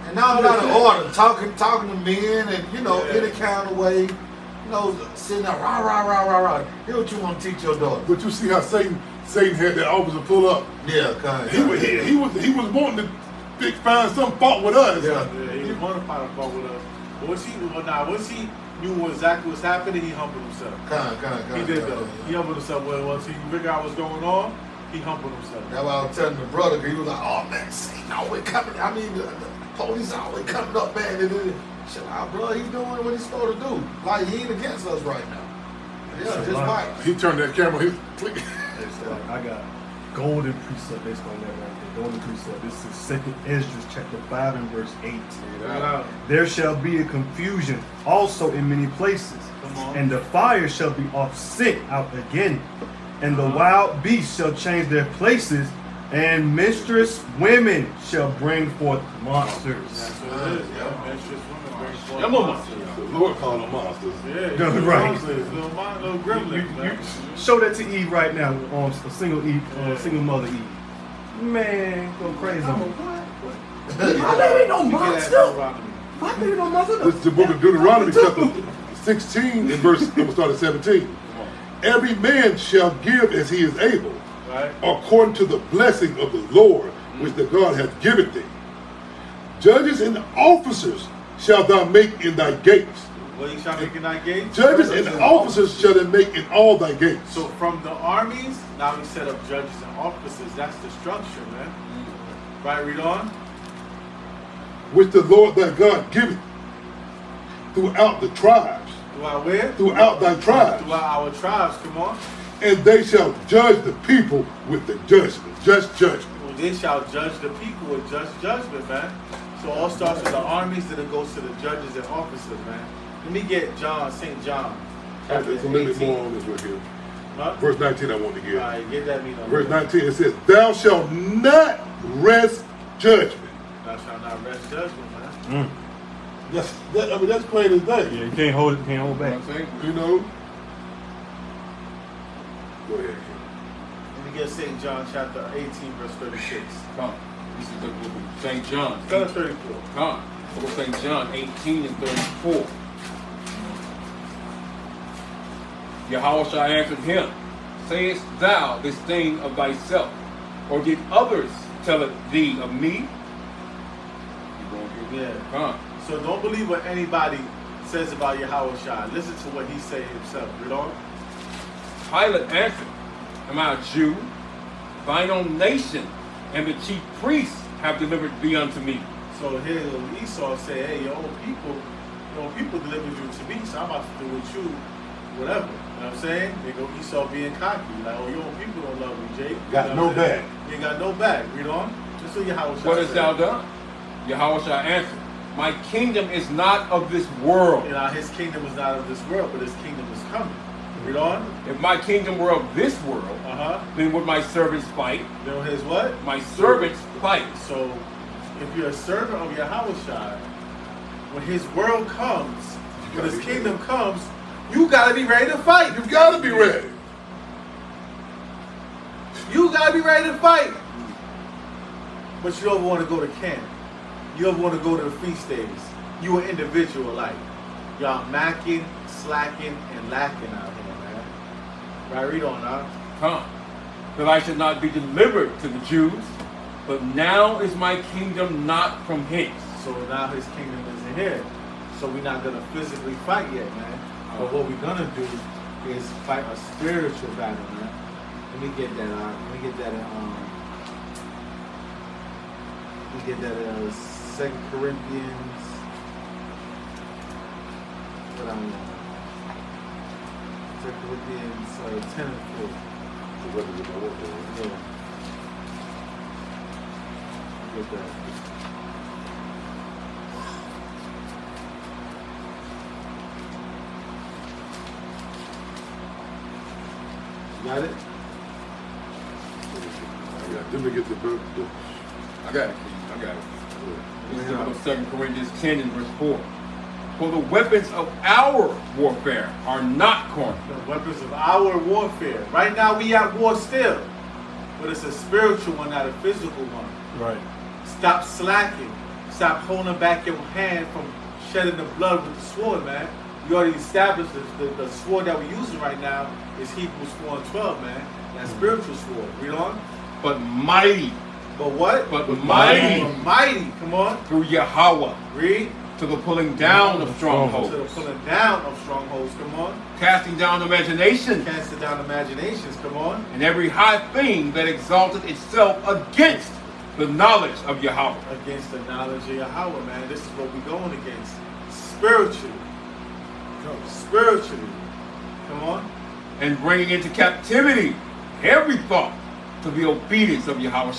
F: And now I'm out of order, talking to men, and any kind of way, sitting there, rah. Here's what you want to teach your daughter.
D: But you see how Satan had that officer pull up.
F: Yeah, kind of.
D: He was wanting to find some fault with us.
I: Yeah, he was wanting to find a fault with us. But once he knew exactly what's happening, he humbled himself. He did though. He humbled himself. Once he figured out what's going on, he humbled himself.
F: That's why I was telling the brother, he was like, oh man, Satan always coming. I mean, the police always coming up, man. Shut up, bro. He's doing what he's supposed to do. Like, he ain't against us right now. Yeah, just watch.
D: He turned that camera. He's clicking.
E: So like, I got golden precept based on that right there. Golden precept. This is 2nd Esdras chapter 5 and verse 8.
I: Wow.
E: There shall be a confusion also in many places,
I: Come on.
E: and the fire shall be sent out again, and the wild beasts shall change their places, and mistress women shall bring forth monsters.
I: That's what it is. Yeah, menstruous women bring forth
D: I'm a
I: monsters.
D: monster. The Lord called them monsters.
I: Yeah,
E: Right.
I: monsters, little gremlins, man.
E: Show that to Eve right now, a single Eve, single mother Eve. Man, go crazy. My baby no monster. My baby no monster.
D: This is the book of Deuteronomy, chapter 16, and verse, I'm going to start at 17. Every man shall give as he is able,
I: Right?
D: according to the blessing of the Lord, which the God hath given thee. Judges and officers shall thou make in thy gates.
I: What you shall make in thy gates?
D: Judges and officers shall thou make in all thy gates.
I: So from the armies, now we set up judges and officers. That's the structure, man. Right, read on.
D: Which the Lord thy God giveth throughout the tribes.
I: Throughout where?
D: Throughout thy tribes.
I: Throughout our tribes, come on.
D: And they shall judge the people with the judgment, just judgment.
I: Well, they shall judge the people with just judgment, man. So all starts with the armies, then it goes to the judges and officers, man. Let me get St. John.
D: Okay, so a little bit more on this right here.
I: Huh?
D: Verse 19 I want to get.
I: All right, get that meaning on
D: Verse
I: there.
D: 19 it says, thou shalt not rest judgment.
I: Thou shalt not rest judgment, man.
D: That's plain as day.
E: Yeah, you can't hold it, can't hold back.
D: You know? Go ahead.
I: Let me get St. John chapter 18, verse 36.
A: Come. This is the book of St. John.
I: Start at 34.
A: Come. Book of St. John 18 and 34. Yahweh shall answer him, sayest thou this thing of thyself, or did others tell it thee of me? You going to get
I: Yeah.
A: Come.
I: So don't believe what anybody says about Yahweh Shai. Listen to what he said himself. Read on.
A: Pilate answered, am I a Jew? Thine own nation and the chief priests have delivered thee unto me.
I: So here Esau say, hey, your own people delivered you to me, so I'm about to do with you whatever. You know what I'm saying? They go Esau being cocky. Like, oh, your own people don't love me, Jay.
D: Got no bag.
I: You ain't got no bag. Read on. Just so Yahweh Shai
A: What hast
I: said.
A: thou done? Yahweh shall answer, my kingdom is not of this world.
I: You know, his kingdom is not of this world, but his kingdom is coming. Read on.
A: If my kingdom were of this world, then would my servants fight?
I: Then his what?
A: My servants fight.
I: So, if you're a servant of Yahweh Shai, when his world comes, when his kingdom comes, you gotta be ready to fight.
D: You gotta be ready.
I: You gotta be ready to fight. But you don't want to go to camp. You don't want to go to the feast days. You an individual like. Y'all macking, slacking, and lacking out here, man. Right, read on now.
A: Come, that I should not be delivered to the Jews, but now is my kingdom not from hence.
I: So now his kingdom isn't here. So we're not gonna physically fight yet, man. But what we're gonna do is fight a spiritual battle, man. Let me get that. Let me get that. Let me get that. 2 Corinthians. What I'm on? 2 Corinthians 10 and 4. Yeah. Get that. Got it?
D: Let me get the book.
A: I got it. This is the book of 2 Corinthians 10 and verse 4. For the weapons of our warfare are not carnal.
I: The weapons of our warfare. Right now we at war still. But it's a spiritual one, not a physical one.
E: Right.
I: Stop slacking. Stop holding back your hand from shedding the blood with the sword, man. You already established the sword that we're using right now is Hebrews 4 and 12, man. That spiritual sword. Read on.
A: But mighty.
I: But what?
A: But mighty.
I: But mighty. Come on.
A: Through Yahweh.
I: Read.
A: To the pulling down of strongholds.
I: To the pulling down of strongholds. Come on.
A: Casting down imagination.
I: Casting down imaginations. Come on.
A: And every high thing that exalted itself against the knowledge of Yahweh.
I: Against the knowledge of Yahweh, man. This is what we're going against. Spiritually. Spiritually. Come on.
A: and bringing into captivity every thought to the obedience of Yahweh.
I: And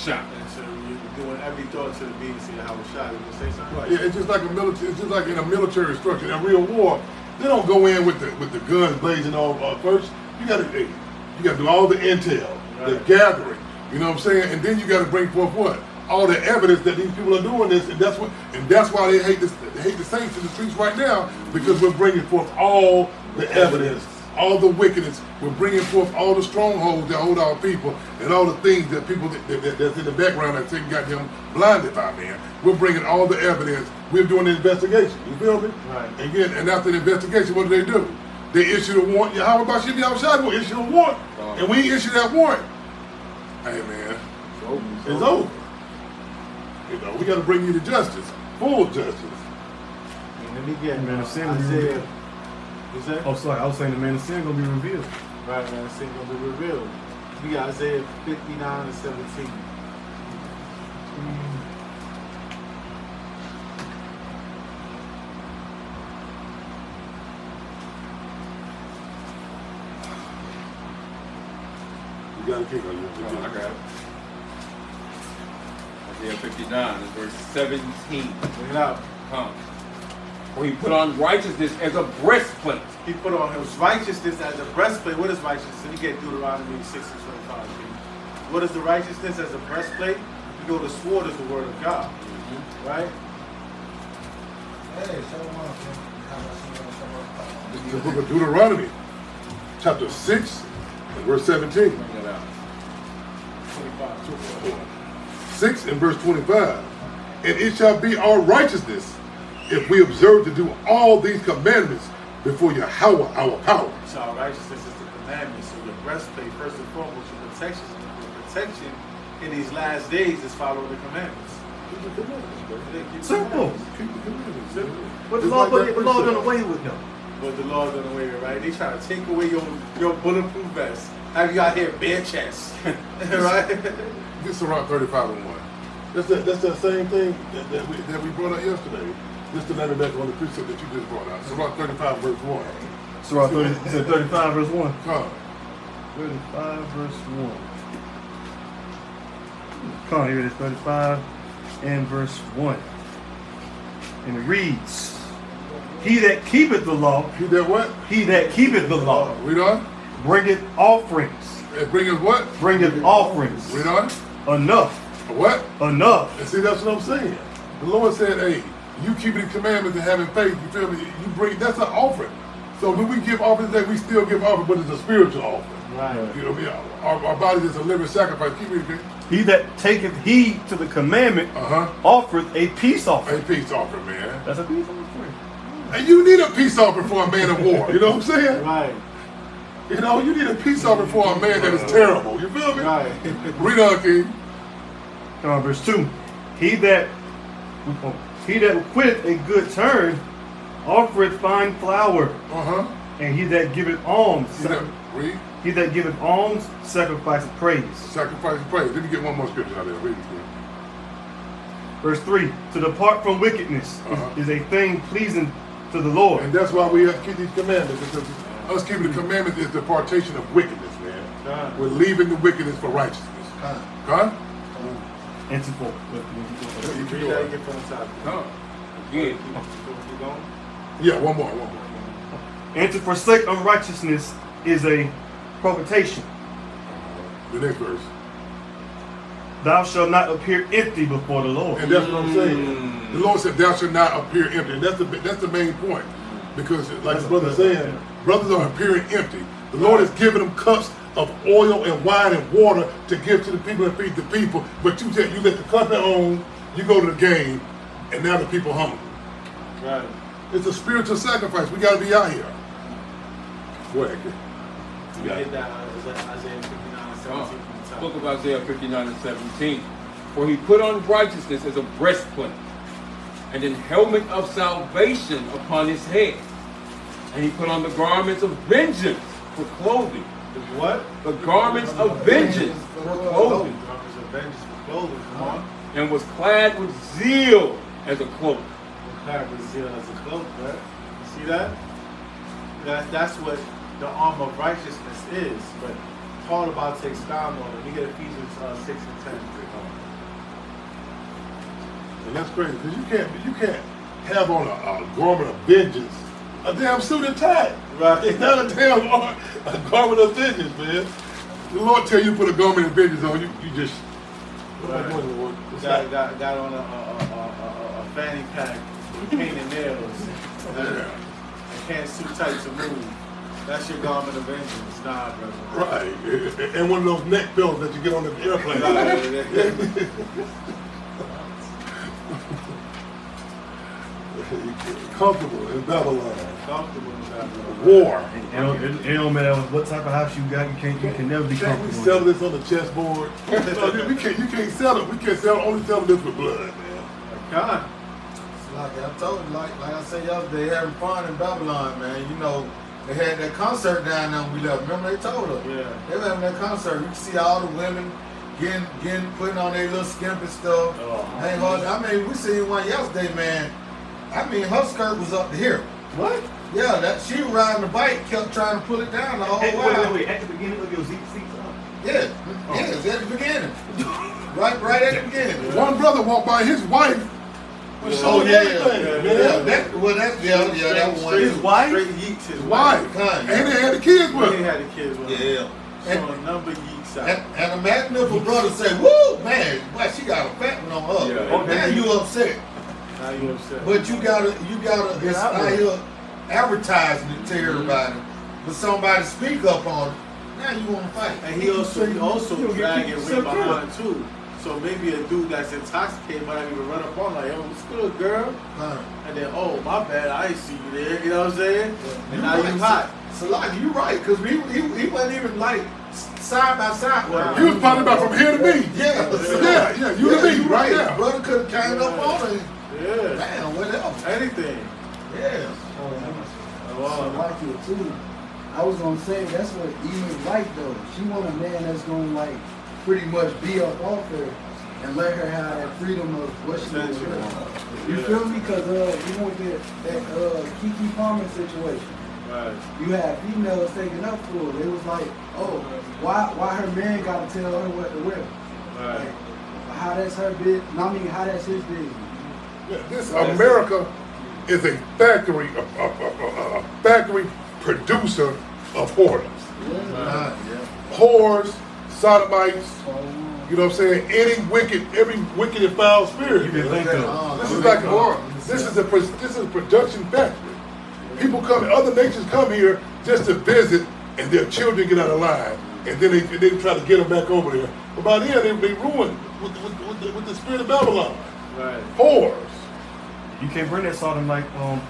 I: so you're doing every thought to the obedience of Yahweh. You can say something like
D: Yeah, it's just like a military. It's just like in a military structure. In a real war, they don't go in with the guns blazing all first. You got to do all the intel, the gathering. You know what I'm saying? And then you got to bring forth what? All the evidence that these people are doing this, and that's why they hate this. They hate the saints in the streets right now, because we're bringing forth all the evidence, all the wickedness. We're bringing forth all the strongholds that hold our people, and all the things that people that's in the background that Satan got them blinded by, man. We're bringing all the evidence. We're doing an investigation. You feel me?
I: Right.
D: Again, and after the investigation, what do? They issue a warrant. Yahweh Bashim Yahushua will issue a warrant, and we issue that warrant. Hey, man, it's over. You know, we got to bring you to justice, full justice.
I: And let me get
E: Man of sin will be
I: Isaiah.
E: revealed.
I: What's that?
E: Oh, sorry, I was saying the man of sin gonna be revealed.
I: Right, man, sin gonna be revealed. We got Isaiah 59 and 17.
D: You got to kick on you.
A: I got it. Isaiah 59 and verse 17.
I: Bring it out.
A: Come. For he put on righteousness as a breastplate.
I: He put on his righteousness as a breastplate. What is righteousness? Let me get Deuteronomy 6 and 25. What is the righteousness as a breastplate? You know, the sword is the word of God. Right?
F: Hey,
D: The book of Deuteronomy, chapter 6, and verse 17.
A: Bring it out.
D: 6 and verse 25. And it shall be our righteousness if we observe to do all these commandments before Yahweh our power.
I: So our righteousness is the commandments. So the breastplate, first and foremost, your protection. The protection in these last days is following the commandments.
D: Keep the commandments, bro.
E: Simple.
D: Keep the commandments. Simple.
E: But the
D: Just
E: law,
D: like that
E: the law
D: precept.
E: done away with them.
I: But the law done away with, right? They try to take away your bulletproof vest. Have you out here bare chest, right?
D: This is around 35 and 1. That's that same thing that we brought out yesterday. Just to let it back on the precept that you just brought out. It's around 35 verse 1.
E: Surah 35 verse 1.
D: Come.
E: 35 verse 1. Come on, here it is, 35 and verse 1. And it reads, He that keepeth the law,
D: He that what?
E: he that keepeth the law,
D: Read on.
E: bringeth offerings,
D: And bring us what?
E: bringeth offerings,
D: Read on.
E: enough,
D: What?
E: enough.
D: And see, that's what I'm saying. The Lord said, hey, you keeping the commandments and having faith, you feel me? You bring, that's an offering. So when we give offerings, that we still give offering, but it's a spiritual offering.
I: Right.
D: You know what I mean? Our body is a living sacrifice. Keep reading.
E: He that taketh heed to the commandment offereth a peace offering.
D: A peace offering, man.
E: That's a peace offering.
D: And you need a peace offering for a man of war. You know what I'm saying?
I: Right.
D: You know, you need a peace offering for a man that is terrible. You feel me?
I: Right.
D: Read on, King.
E: Come on, verse 2. He that quitteth a good turn offereth fine flour, and he that giveth alms,
D: Read.
E: he that giveth alms sacrificeth praise.
D: Sacrifice and praise. Let me get one more scripture out there. Read it, King.
E: Verse 3. To depart from wickedness is a thing pleasing to the Lord.
D: And that's why we have to keep these commandments, because us keeping the commandments is the partition of wickedness, man. We're leaving the wickedness for righteousness. Huh?
E: And to forth.
I: Read that again from the top.
A: Again.
I: Keep going.
D: Yeah, one more.
E: And to forsake unrighteousness is a provocation.
D: The next verse.
E: Thou shalt not appear empty before the Lord.
D: And that's what I'm saying. The Lord said, thou shalt not appear empty. And that's the main point. Because like the brother saying, brothers are appearing empty. The Lord is giving them cups of oil and wine and water to give to the people and feed the people. But you let the cup on, you go to the game, and now the people hungry.
I: Right.
D: It's a spiritual sacrifice. We got to be out here. Go ahead, kid.
I: We hit that Isaiah 59 and 17 from the top.
A: Book of Isaiah 59 and 17. For he put on righteousness as a breastplate, and an helmet of salvation upon his head. And he put on the garments of vengeance for clothing.
I: The what?
A: The garments of vengeance for clothing.
I: Garments of vengeance for clothing. Come on.
A: And was clad with zeal as a cloak.
I: Clad with zeal as a cloak, right? You see that? That's what the armor of righteousness is. But Paul about to expound on it. We get Ephesians 6 and 10.
D: And that's crazy, because you can't have on a garment of vengeance a damn suit and tie.
I: Right.
D: It's not a damn a garment of vengeance, man. The Lord tell you to put a garment of vengeance on, you just... What am I doing, Lord?
I: Got on a fanny pack with painted nails. And can't suit tight to move. That's your garment of vengeance. Nah, brother.
D: Right. And one of those neck pillows that you get on the airplane. Comfortable in Babylon.
I: Comfortable in Babylon.
D: War.
E: It don't matter what type of house you got. You can never be
D: Can't we
E: comfortable.
D: sell this on the chessboard? No, you can't sell it. We can't sell it. Only sell this with blood, man.
I: God.
F: Like I told you, like I said yesterday, having fun in Babylon, man. You know, they had that concert down there when we left. Remember they told us?
I: Yeah.
F: They were having that concert. You can see all the women putting on their little skimpy stuff.
I: Oh.
F: Ain't hard. I mean, we seen one yesterday, man. I mean, her skirt was up to here.
I: What?
F: Yeah, that she was riding the bike, kept trying to pull it down the whole while.
E: Wait, at the beginning of your seats up.
F: Yeah, yes, at the beginning. right at the beginning.
D: One brother walked by, his wife was showing everything.
F: That was one.
E: His wife?
I: Straight yeets his
D: Wife.
F: Kind.
D: And they had the kids with
I: He
D: him.
I: had the kids with him.
F: Yeah.
I: Showing a number of yeets out.
F: And imagine if a brother say, "Woo, man, boy, she got a fat one on her."
A: Yeah.
F: Now you upset.
I: Now you upset.
F: But you gotta it's out here advertising it to everybody. But somebody speak up on it. Now you want to fight.
I: And he also dragging way behind too. So maybe a dude that's intoxicated might not even run up on like, yo, what's good, girl? And then, oh, my bad, I ain't see you there. You know what I'm saying? And now you hot.
F: So like you right, because he wasn't even like side by side.
D: He was probably about from here to me.
F: Yeah,
D: you to me,
F: you
D: right now.
F: Brother could have came up on it.
I: Yeah.
F: Damn, whatever.
I: Anything.
F: Yeah.
I: Oh,
G: So like it too. I was gonna say that's what Eve like though. She want a man that's gonna like pretty much be up off her and let her have that freedom of what she wants to do. You feel me? Because you know that Kiki Palmer situation.
I: Right.
G: You had females taking up for her. It was like, oh, why her man gotta tell her what to wear?
I: Right.
G: Like, how that's her business? I mean, how that's his business.
D: This America is a factory producer of whores. Whores, sodomites, you know what I'm saying? Every wicked and foul spirit.
E: You can think of.
D: This is like this is a production factory. People come, other nations come here just to visit, and their children get out of line, and then they try to get them back over there. But by then they ruined with the spirit of Babylon.
I: Right.
D: Whores.
E: You can't bring that Sodom like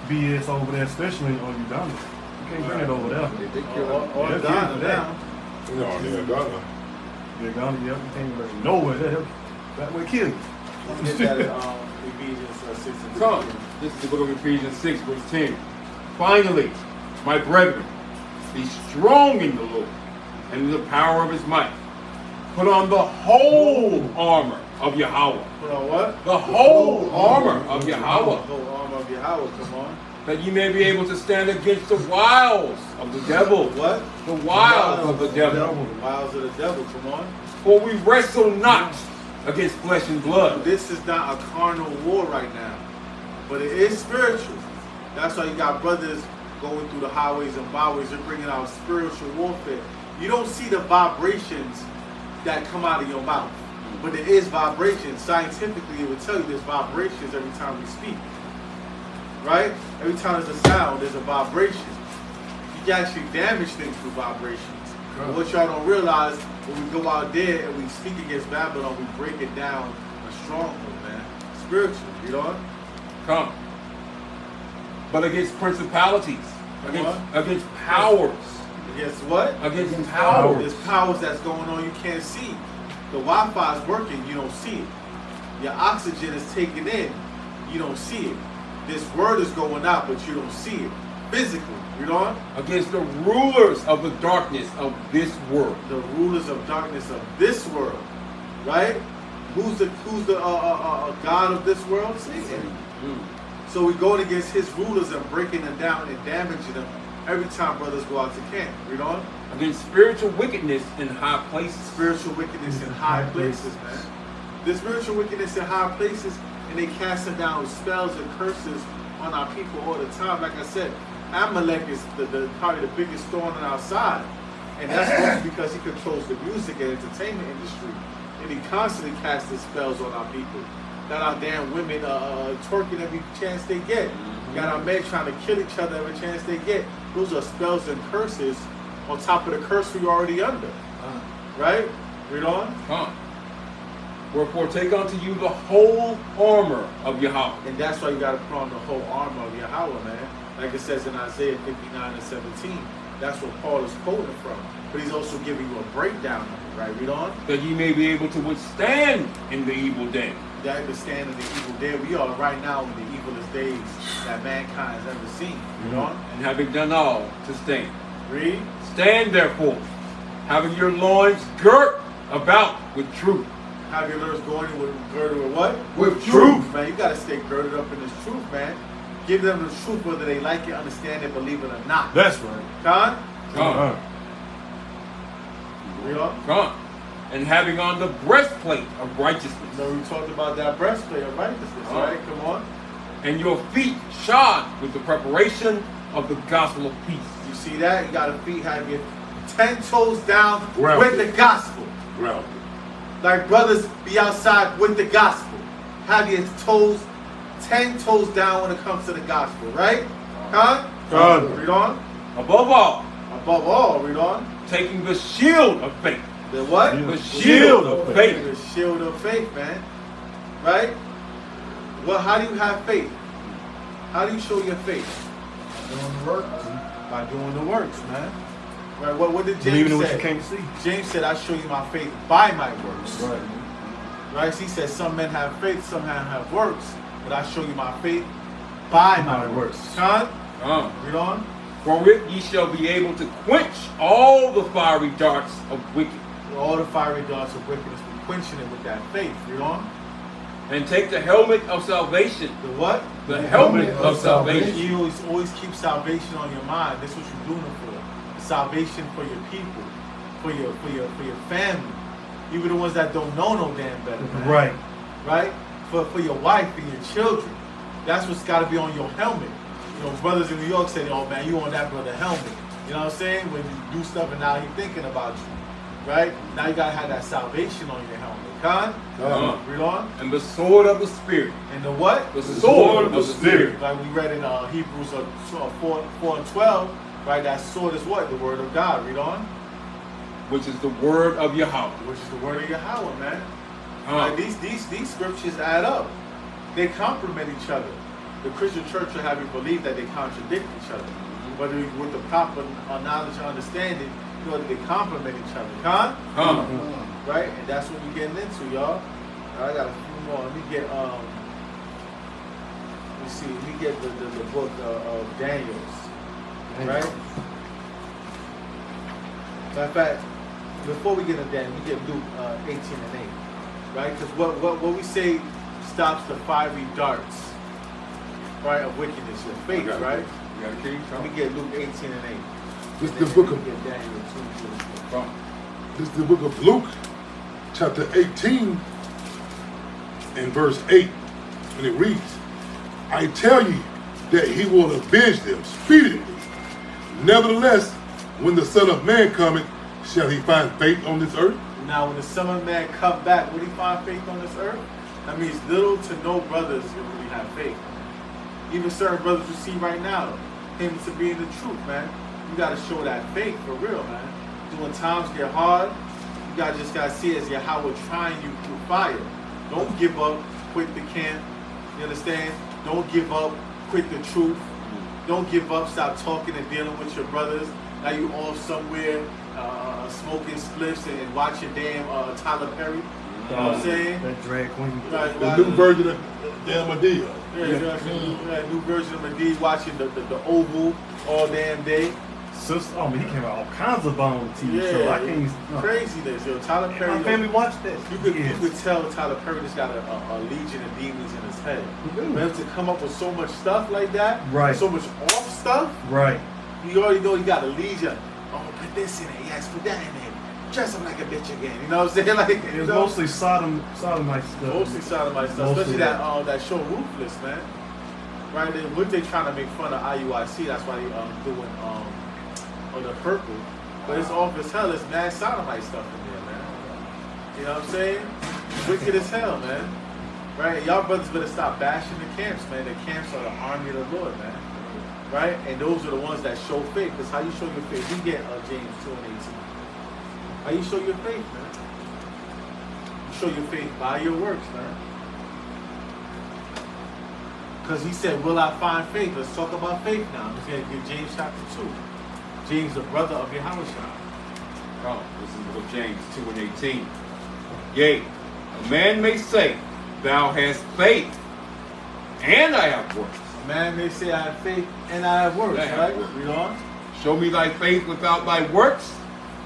E: BS over there, especially on Uganda. You can't bring it over there.
I: Or Ghana now.
D: No, yeah, Ghana.
E: Uganda, yeah, you can't bring it nowhere. That would kill you.
I: Get that in Ephesians 6 and 10.
A: Come. This is the book of Ephesians 6, verse 10. Finally, my brethren, be strong in the Lord and in the power of his might. Put on the whole armor of Yahweh.
I: Put on what?
A: The whole armor of
I: The
A: Yahweh.
I: whole armor of Yahweh, come on.
A: That ye may be able to stand against the wiles of the devil.
I: What?
A: The wiles of the devil.
I: The wiles of the devil, come on.
A: For we wrestle not against flesh and blood.
I: This is not a carnal war right now, but it is spiritual. That's why you got brothers going through the highways and byways. They're bringing out spiritual warfare. You don't see the vibrations that come out of your mouth, but there is vibrations. Scientifically, it would tell you there's vibrations every time we speak. Right? Every time there's a sound, there's a vibration. You can actually damage things through vibrations. But what y'all don't realize, when we go out there and we speak against Babylon, we break it down a stronghold, man. Spiritual, you know?
A: Come. But against principalities, against powers.
I: Against what?
A: Against powers.
I: There's powers that's going on you can't see. The Wi-Fi is working, you don't see it. Your oxygen is taken in, you don't see it. This word is going out, but you don't see it physically. You know?
A: Against the rulers of the darkness of this world.
I: The rulers of darkness of this world, right? Who's the god of this world? Satan. So we're going against his rulers and breaking them down and damaging them every time brothers go out to camp. Read on.
A: Against spiritual wickedness in high places.
I: Spiritual wickedness in high places, man. The spiritual wickedness in high places, and they casting down spells and curses on our people all the time. Like I said, Amalek is probably the biggest thorn on our side. And that's mostly because he controls the music and entertainment industry. And he constantly casts spells on our people. Got our damn women twerking every chance they get. Got our men trying to kill each other every chance they get. Those are spells and curses on top of the curse we already under. Right? Read on.
A: Wherefore take unto you the whole armor of Yahweh.
I: And that's why you got to put on the whole armor of Yahweh, man. Like it says in Isaiah 59 and 17. That's what Paul is quoting from. But he's also giving you a breakdown of it, right? Read on.
A: That ye may be able to withstand in the evil day.
I: That to stand in the evil day. We are right now in the evilest days that mankind has ever seen. Read on.
A: And having done all to stand.
I: Read.
A: Stand therefore, having your loins girt about with truth.
I: Have your loins girded with what?
A: With truth.
I: Man, you got to stay girded up in this truth, man. Give them the truth whether they like it, understand it, believe it or not.
E: That's right.
I: Con? Read on.
A: Con. And having on the breastplate of righteousness.
I: So we talked about that breastplate of righteousness, right? Come on.
A: And your feet shod with the preparation of the gospel of peace.
I: You see that? You got to feet have your 10 toes down
D: Grounded.
I: with the gospel.
D: Grounded.
I: Like brothers be outside with the gospel. Have your toes 10 toes down when it comes to the gospel, right? Read on.
A: Above all.
I: Above all, read on.
A: Taking the shield of faith.
I: The what?
A: The shield of faith.
I: The shield of faith, man. Right? Well, how do you have faith? How do you show your faith?
F: Doing the work.
I: By doing the works, man. Right? What did James
E: Believing in what
I: say?
E: you can't see.
I: James said, I show you my faith by my works.
E: Right.
I: Right? So he said, some men have faith, some men have works. But I show you my faith by my works. Sean? Read on.
A: Wherewith ye shall be able to quench all the fiery darts of wicked.
I: All the fiery darts of wickedness, we're quenching it with that faith. Read on.
A: And take the helmet of salvation.
I: The what?
A: The helmet of salvation.
I: You always keep salvation on your mind. That's what you're doing it for. Salvation for your people, for your family. Even the ones that don't know no damn better. Man.
E: Right.
I: Right? For your wife and your children. That's what's got to be on your helmet. You know, brothers in New York say, oh man, you on that brother helmet. You know what I'm saying? When you do stuff and now he's thinking about you. Right? Now you got to have that salvation on your helmet. Read on.
A: And the sword of the Spirit.
I: And the what?
A: The sword of the Spirit.
I: Like we read in Hebrews 4 and 12. Right? That sword is what? The word of God. Read on.
A: Which is the word of Yahweh.
I: Which is the word of Yahweh, man. Right? These scriptures add up. They complement each other. The Christian church will have you believe that they contradict each other. But with the proper knowledge and understanding, you know that they complement each other. Right? And that's what we're getting into, y'all. I got a few more. Let me get let me get the book of Daniel's. Right? Matter of fact, before we get into Daniel, we get Luke 18 and 8. Right? Because what we say stops the fiery darts, right, of wickedness, your faith, right?
A: You got a king?
I: Let me get Luke 18 and 8.
D: This is the book of This is the book of Luke, chapter 18, and verse 8, and it reads, I tell you that he will avenge them speedily. Nevertheless, when the Son of Man cometh, shall he find faith on this earth?
I: Now, when the Son of Man come back, will he find faith on this earth? That means little to no brothers that really have faith. Even certain brothers you see right now, claiming to be in the truth, man. You got to show that faith for real, man. When times get hard, you just got to see it as Yahweh trying you through fire. Don't give up, quit the camp. You understand? Don't give up, quit the truth. Don't give up, stop talking and dealing with your brothers. Now you off somewhere smoking spliffs and watching damn Tyler Perry. You know what I'm saying?
E: That drag queen.
I: Right,
D: The new version of damn Medea.
I: Yeah, new version of Medea, watching the Oval all damn day.
E: Sister, he came out all kinds of bomb TV show. I can't.
I: Craziness, yo. Tyler Perry.
E: My family watched this.
I: You could tell Tyler Perry just got a legion of demons in his head. For him to come up with so much stuff like that,
E: right?
I: So much off stuff,
E: right?
I: You already know you got a legion. Oh, put this in it. Yes, put that in it. Dress him like a bitch again. You know what I'm saying? Like,
E: It was mostly sodomite stuff.
I: Mostly sodomite stuff.
E: Mostly
I: Especially that show Ruthless, man. Right? What they trying to make fun of IUIC. That's why they doing the purple. But it's off as hell. It's mad sodomite stuff in there, man. You know what I'm saying? Wicked as hell, man. Right? Y'all brothers better stop bashing the camps, man. The camps are the army of the Lord, man. Right? And those are the ones that show faith. Because how you show your faith? We get James 2:18. How you show your faith, man? You show your faith by your works, man. Because he said, will I find faith? Let's talk about faith now. I'm just going to give James chapter 2. James, the brother of Yahweh.
A: Oh, this is the book of James 2:18. Yea, a man may say, thou hast faith, and I have works.
I: A man may say, I have faith, and I have works, right? Read on.
A: Show me thy faith without thy works,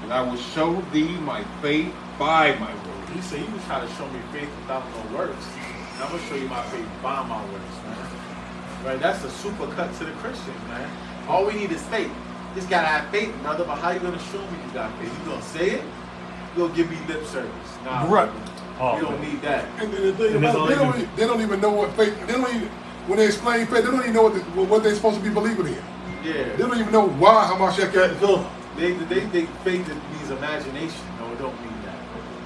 A: and I will show thee my faith by my works.
I: He said, you can try to show me faith without no works. And I'm going to show you my faith by my works, man. Right? That's a super cut to the Christians, man. All we need is faith. Just got to have faith, brother. But how you going to show me you got faith? You going to say it? You going to give me lip service? Nah,
E: Right.
I: You don't need that.
D: And the thing about it, they don't even know what faith. They don't even, when they explain faith, they don't even know what they're supposed to be believing in.
I: Yeah.
D: They don't even know why Hamashiach got to come.
I: They think faith means imagination. No, it don't mean that.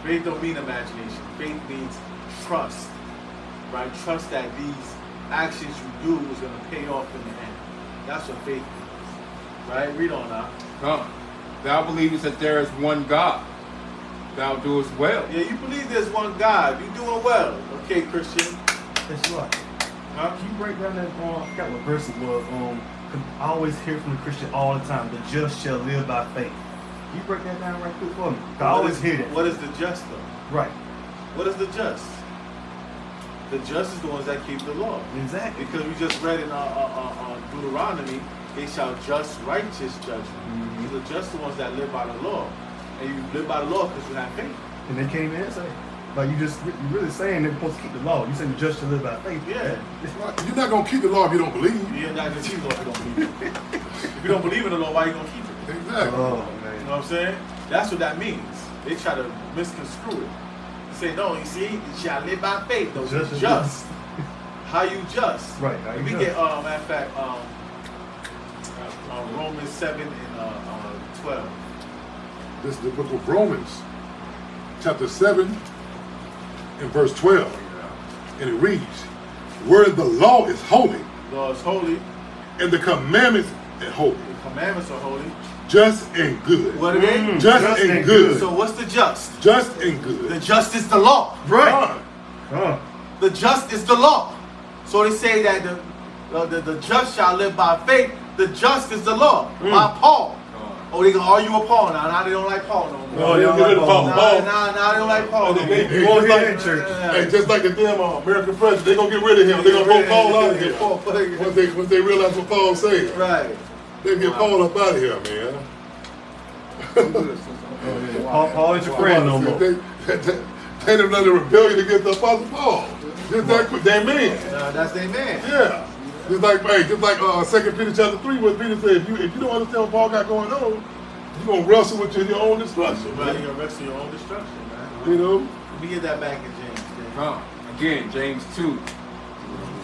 I: Faith don't mean imagination. Faith means trust. Right? Trust that these actions you do is going to pay off in the end. That's what faith means. Right? Read on now.
A: Thou believest that there is one God. Thou doest well.
I: Yeah, you believe there's one God. You're doing well. Okay, Christian.
E: That's right.
I: Huh?
E: Can you break down that? I forgot what verse it was. I always hear from the Christian all the time. The just shall live by faith. Can you break that down right quick for me? I always hear that.
I: What is the just though?
E: Right.
I: What is the just? The just is the ones that keep the law.
E: Exactly.
I: Because we just read in Deuteronomy, they shall just righteous judgment.
E: Mm-hmm.
I: So the just the ones that live by the law. And you live by the law because you have faith.
E: And they came in and say, like you're really saying they're supposed to keep the law. You saying the just shall live by faith.
I: Yeah.
D: You're not going to keep the law if you don't believe.
I: You're not going to keep the law if you don't believe it. If you don't believe in the law, why are you going to keep it?
D: Exactly.
E: Oh, man.
I: You know what I'm saying? That's what that means. They try to misconstrue it. They say, no, you see, you shall live by faith. Those are just. How you just?
E: Right. How you
I: we
E: just.
I: get, matter of fact, Romans 7 and 12.
D: This is the book of Romans, chapter 7 and verse 12. And it reads, where the law is holy,
I: The law is holy.
D: and the commandments are holy,
I: The commandments are holy.
D: just and good.
I: What are they?
D: Just and good.
I: So what's the just?
D: Just and good.
I: The just is the law.
E: Right.
I: The just is the law. So they say that the just shall live by faith. The just is the law. By Paul. Oh, they gonna argue with Paul now. Now they don't like Paul no more.
D: No, they don't like Paul.
I: Now they don't like Paul no more.
D: Hey, just like the damn American president, they're going to get rid of him. They're going to pull Paul out of here. Once they realize what Paul said.
I: Right.
D: They get Paul up out of here, man.
E: Paul ain't your friend no more.
D: They done done a rebellion against the Apostle Paul. Just that quick, they man.
I: That's their man.
D: Yeah. Just like 2 Peter chapter 3, where Peter said, if you don't understand what Paul got going on, you're going to wrestle with your own destruction.
I: Right, you're going to wrestle your own destruction, man.
D: You know?
I: Let me get that back in James.
A: Again, James 2.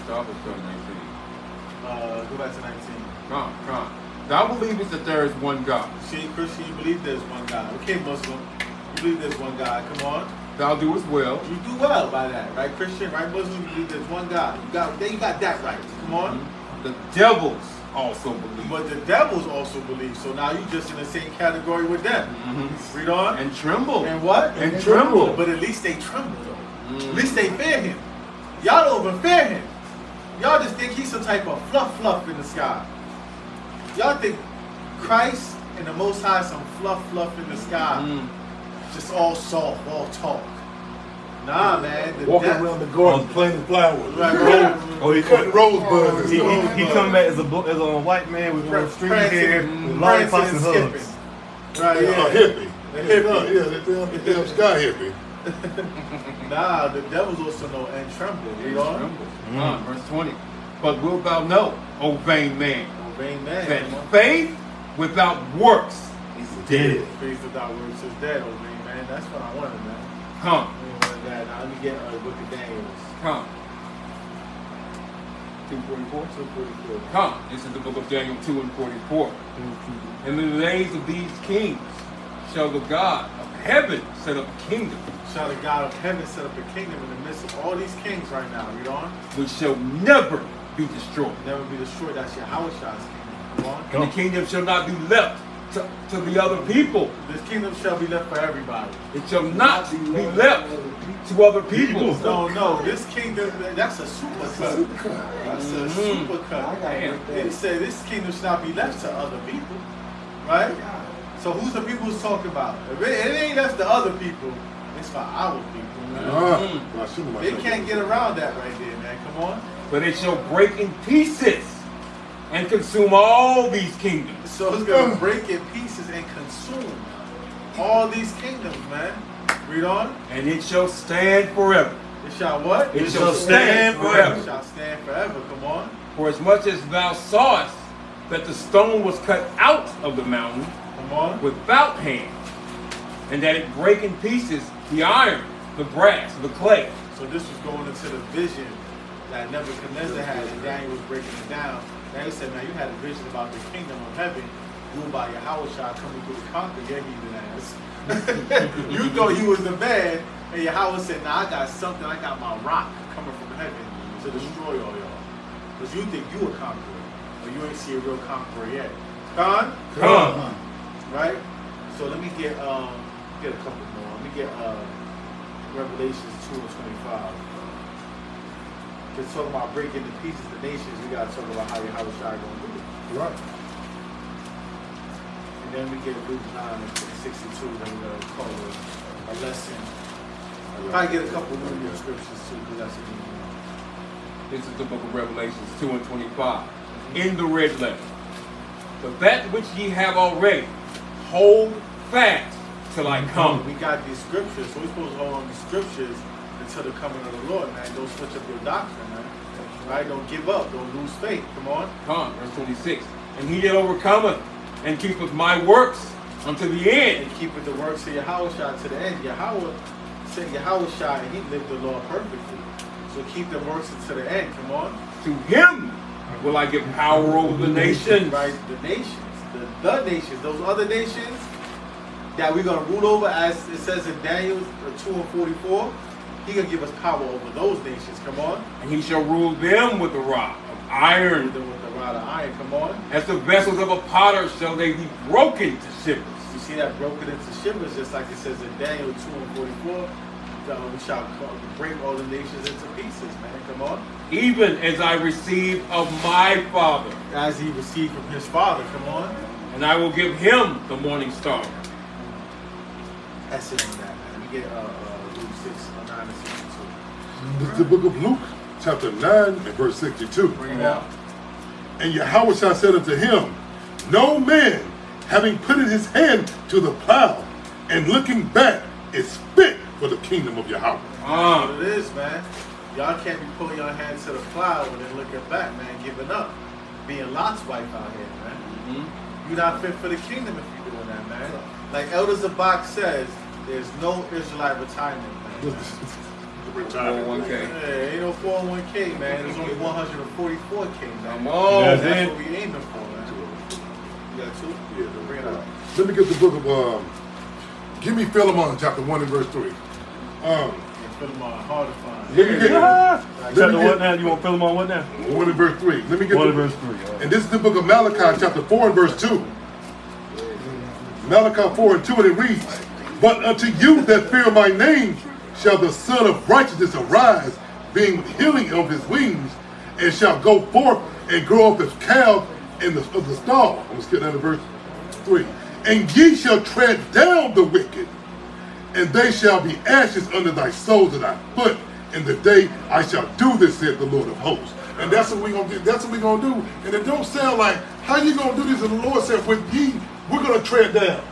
A: Start with 19.
I: Go back to 19.
A: Thou believest that there is one God.
I: See, Christian, you believe there's one God. Okay, Muslim, you believe there's one God. Come on.
A: Thou doest well.
I: You do well by that, right? Christian, right? Muslim, you believe there's one God. You got that right. Come on.
A: The devils also believe.
I: But the devils also believe. So now you just in the same category with them. Read on.
A: And tremble.
I: And what?
A: And tremble.
I: But at least they tremble though. At least they fear him. Y'all don't even fear him. Y'all just think he's some type of fluff in the sky. Y'all think Christ and the Most High some fluff in the sky. Just all soft, all talk. Nah, man.
D: Walking around the garden playing the flowers.
I: Right.
D: He cutting rosebuds.
E: He come back as a white man with stringy hair, with lollipops and hugs.
I: Right,
D: A hippie. The damn sky hippie.
I: Nah, the devils also know and tremble. You know?
A: Verse 20. But wilt thou know, O vain man,
I: Vain man.
A: that faith without works is dead.
I: Faith without works is dead, oh man. That's what I wanted, man.
A: Come.
I: Now let me get a book of Daniels.
A: Come. 2:44?
I: 2:44.
A: Come. This is the book of Daniel 2 and 44. In the days of these kings shall the God of heaven set up a kingdom.
I: Shall the God of heaven set up a kingdom in the midst of all these kings right now, read on?
A: Which shall never be destroyed.
I: Never be destroyed. That's Yahweh's kingdom. Come on.
A: And the kingdom shall not be left to the other people.
I: This kingdom shall be left for everybody.
A: It shall not be left to other people.
I: No, this kingdom, that's a super cut. That's a super cut. It said this kingdom shall not be left to other people. Right? So who's the people who's talking about? If it ain't left to other people, it's for our people, man. They can't get around that right there, man. Come on.
A: But it shall break in pieces and consume all these kingdoms.
I: So it's going to break in pieces and consume all these kingdoms, man. Read on.
A: And it shall stand forever.
I: It shall what?
A: It shall stand forever.
I: It shall stand forever. Come on.
A: For as much as thou sawest that the stone was cut out of the mountain
I: Come on.
A: without hand, and that it break in pieces the iron, the brass, the clay.
I: So this was going into the vision that Nebuchadnezzar had, and Daniel was breaking it down. Daniel said, man, you had a vision about the kingdom of heaven ruled by Yahweh coming through to conquer your heathen ass. You thought he was the man, and Yahweh said, nah, I got something, I got my rock coming from heaven to destroy all y'all. Because you think you a conqueror, but you ain't see a real conqueror yet. Come. Right? So let me get a couple more. Let me get Revelations 2 and 25. Because talking about breaking to pieces the nations, we gotta talk about how Yahweh gonna do it.
D: Right.
I: And then we get Luke 9 and 62, then we're gonna call it a lesson. Probably get a couple more scriptures too, because that's a good one.
A: This is the book of Revelations 2 and 25. In the red letter. But that which ye have already, hold fast till I come.
I: We got these scriptures, so we're supposed to hold on these scriptures until the coming of the Lord, man. Don't switch up your doctrine, man. Right? Don't give up. Don't lose faith. Come on.
A: Come, verse 26. And he that overcometh and keepeth my works unto the end.
I: And keepeth the works of Yahweh to the end. Yahweh said Yahweh and he lived the law perfectly. So keep the works unto the end. Come on.
A: To him will I give power over the nations.
I: Right? The nations. The nations. Those other nations that we're going to rule over, as it says in Daniel 2 and 44. He gonna give us power over those nations. Come on.
A: And he shall rule them with the rod of iron.
I: With the rod of iron. Come on.
A: As the vessels of a potter shall they be broken to shivers.
I: You see that broken into shivers, just like it says in Daniel 2 and 44. We shall break all the nations into pieces, man. Come on.
A: Even as I received of my Father.
I: As he received from his Father. Come on.
A: And I will give him the morning star.
I: That's it on that, man. We get Luke 6, 9 and 62.
D: This is the book of Luke, chapter 9 and verse 62.
I: Bring it out.
D: And Yahweh said unto him, no man, having put in his hand to the plow and looking back, is fit for the kingdom of Yahweh.
I: That's what it is, man. Y'all can't be pulling your hands to the plow and then looking back, man, giving up. Being Lot's wife out here, man. You're not fit for the kingdom if you're doing that, man. Like Elder Zabak says, there's no Israelite retirement, man.
A: 401k.
I: Yeah, ain't no 401k, man. There's only 144k, man.
A: Come on.
I: That's what we aiming for, man. You got two?
D: Yeah,
I: Bring it up.
D: let me get the book of, give me Philemon, chapter 1 and verse 3.
I: Philemon, hard to find.
D: Let me get
E: Chapter what now? You want Philemon what now?
D: 1 and verse 3. Let me get
E: 1 and verse 3. Right.
D: And this is the book of Malachi, chapter 4 and verse 2. Malachi 4 and 2, and it reads, but unto you that fear my name shall the Son of Righteousness arise, being with healing of his wings, and shall go forth and grow up as calf in of the stall. I'm skipping down to verse 3. And ye shall tread down the wicked, and they shall be ashes under thy soles of thy foot. In the day I shall do this, said the Lord of hosts. And that's what we're gonna do. That's what we're gonna do. And it don't sound like how you gonna do this. And the Lord said, with ye, we're gonna tread down.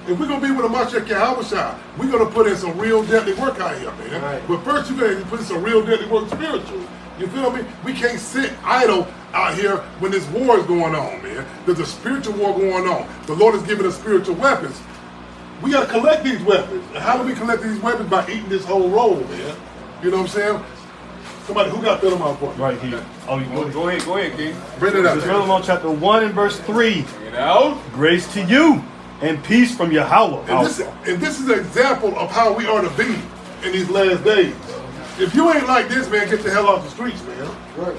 D: If we're gonna be with a Mashiach Yahweh, we're gonna put in some real deadly work out here, man.
I: Right.
D: But first, you're gonna put in some real deadly work spiritual. You feel me? We can't sit idle out here when this war is going on, man. There's a spiritual war going on. The Lord has given us spiritual weapons. We got to collect these weapons. And how do we collect these weapons? By eating this whole roll, man. You know what I'm saying? Somebody, who got Philemon for you?
E: Right here. Oh, you
A: Go ahead, King.
D: Bring it up.
E: Philemon chapter 1 and verse 3.
A: Bring it out.
E: Grace to you and peace from Yahweh.
D: And this is an example of how we are to be in these last days. If you ain't like this, man, get the hell off the streets, man.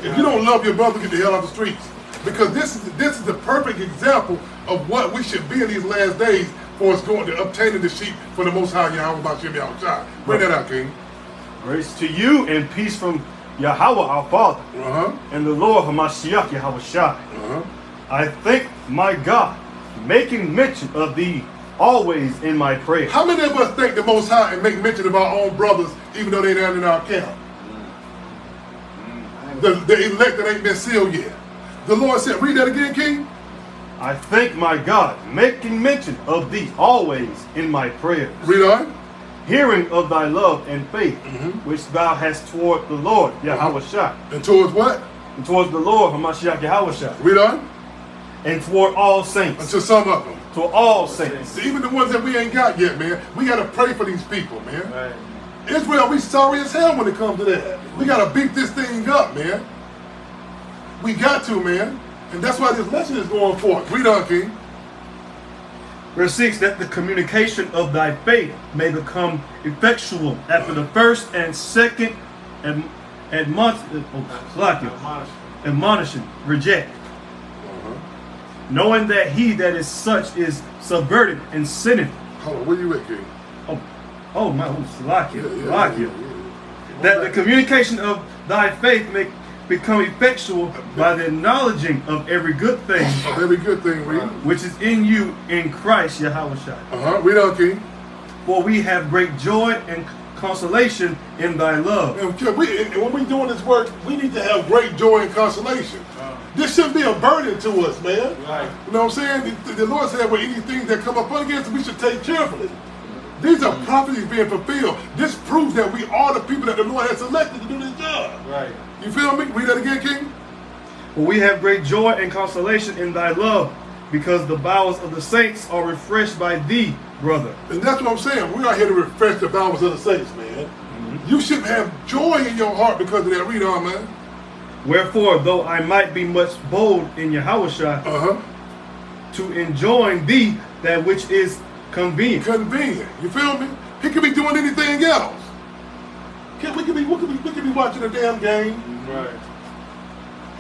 D: If you don't love your brother, get the hell off the streets. Because this is the perfect example of what we should be in these last days for us going to obtaining the sheep for the Most High Yahweh about H.O.I. Bring that out, King.
E: Grace to you and peace from Yahweh our Father and the Lord Hamashiach Yahweh. I thank my God, making mention of thee always in my prayer.
D: How many of us thank the Most High and make mention of our own brothers even though they're not in our camp? The elect that ain't been sealed yet. The Lord said, read that again, King.
E: I thank my God, making mention of thee always in my prayers.
D: Read on.
E: Hearing of thy love and faith, which thou hast toward the Lord Yahweh Shai.
D: And towards what?
E: And towards the Lord Hamashiach Yahweh Shai.
D: Read on.
E: And toward all saints.
D: Until some of them.
E: To all saints.
D: Even the ones that we ain't got yet, man. We got to pray for these people, man. Right. Israel, we sorry as hell when it comes to that. We got to beat this thing up, man. We got to, man. And that's why this lesson is going forth. Read on, King.
E: Verse 6, that the communication of thy faith may become effectual after the first and second admonishing, reject. Knowing that he that is such is subverted and sinneth.
D: Hold on, where you at, King?
E: Oh my, Salakia. That the communication of thy faith may become effectual by the acknowledging of every good thing.
D: Of every good thing, read.
E: Which is in you in Christ Yahweh Shai.
D: Read on, King.
E: For we have great joy and consolation in thy love.
D: And when we doing this work, we need to have great joy and consolation. This shouldn't be a burden to us, man. Right. You know what I'm saying? The Lord said, well, anything that come up against us, we should take cheerfully. These are prophecies being fulfilled. This proves that we are the people that the Lord has selected to do this job. Right. You feel me? Read that again, King.
E: For we have great joy and consolation in thy love, because the bowels of the saints are refreshed by thee, brother.
D: And that's what I'm saying. We're out here to refresh the bowels of the saints, man. You should have joy in your heart because of that. Read on, man.
E: Wherefore, though I might be much bold in Yahweh Shai, to enjoin thee that which is convenient.
D: Convenient. You feel me? He could be doing anything else. We could be watching a damn game. Right.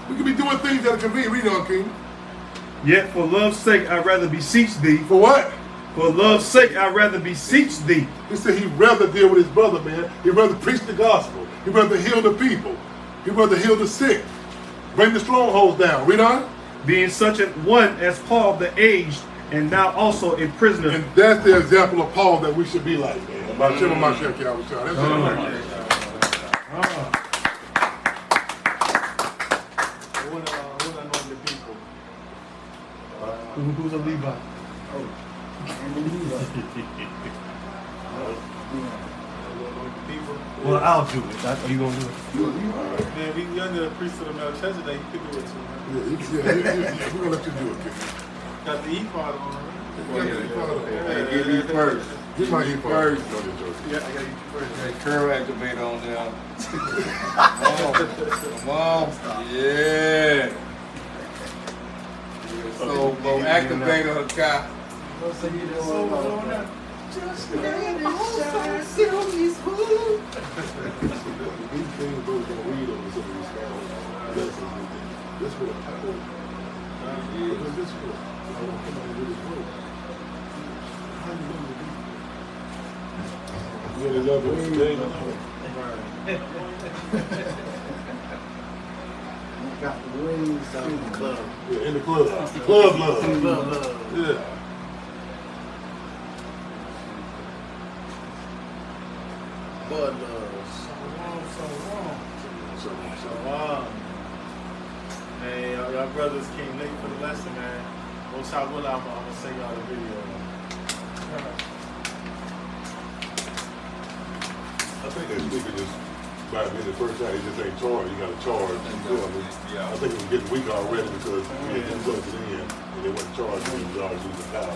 D: We could be doing things that are convenient. Read on, King.
E: Yet for love's sake I'd rather beseech thee.
D: For what?
E: For love's sake I'd rather beseech thee.
D: He said he'd rather deal with his brother, man. He'd rather preach the gospel. He'd rather heal the people. He'd rather heal the sick. Bring the strongholds down. Read on.
E: Being such a one as Paul the aged, and now also a prisoner.
D: And that's the example of Paul that we should be like, man. About H.O.I. That's it.
E: Who's a Levi? Well, I'll do it. Are you gonna do it?
I: Man, we under the priesthood of Melchizedek. You can do it too, man.
D: Yeah, we're gonna let you do it, King.
I: Got the ephod on, right?
A: Get me first.
D: Get my ephod
A: first.
I: Yeah, I gotta eat you first.
A: That curve activator on there. Come on. Yeah. So, activator her guy. Just let it shine, silky smooth.
D: These things we're going to read over some of these lessons. This will happen. Because this will. I want somebody to really grow. How do you love it? You really love it.
G: Got the wings in the club.
D: Yeah, in the club. Club love.
G: Club love.
D: Yeah.
G: Bud love.
I: So man, y'all brothers came late for the lesson, man. Most I will, I'm gonna send y'all the video.
D: I think they speak of this But I mean, the first time, he just ain't charged. You got to charge.
A: Yeah.
D: I think it was getting weak already because we didn't plug it in and they wasn't charged. They was already using power.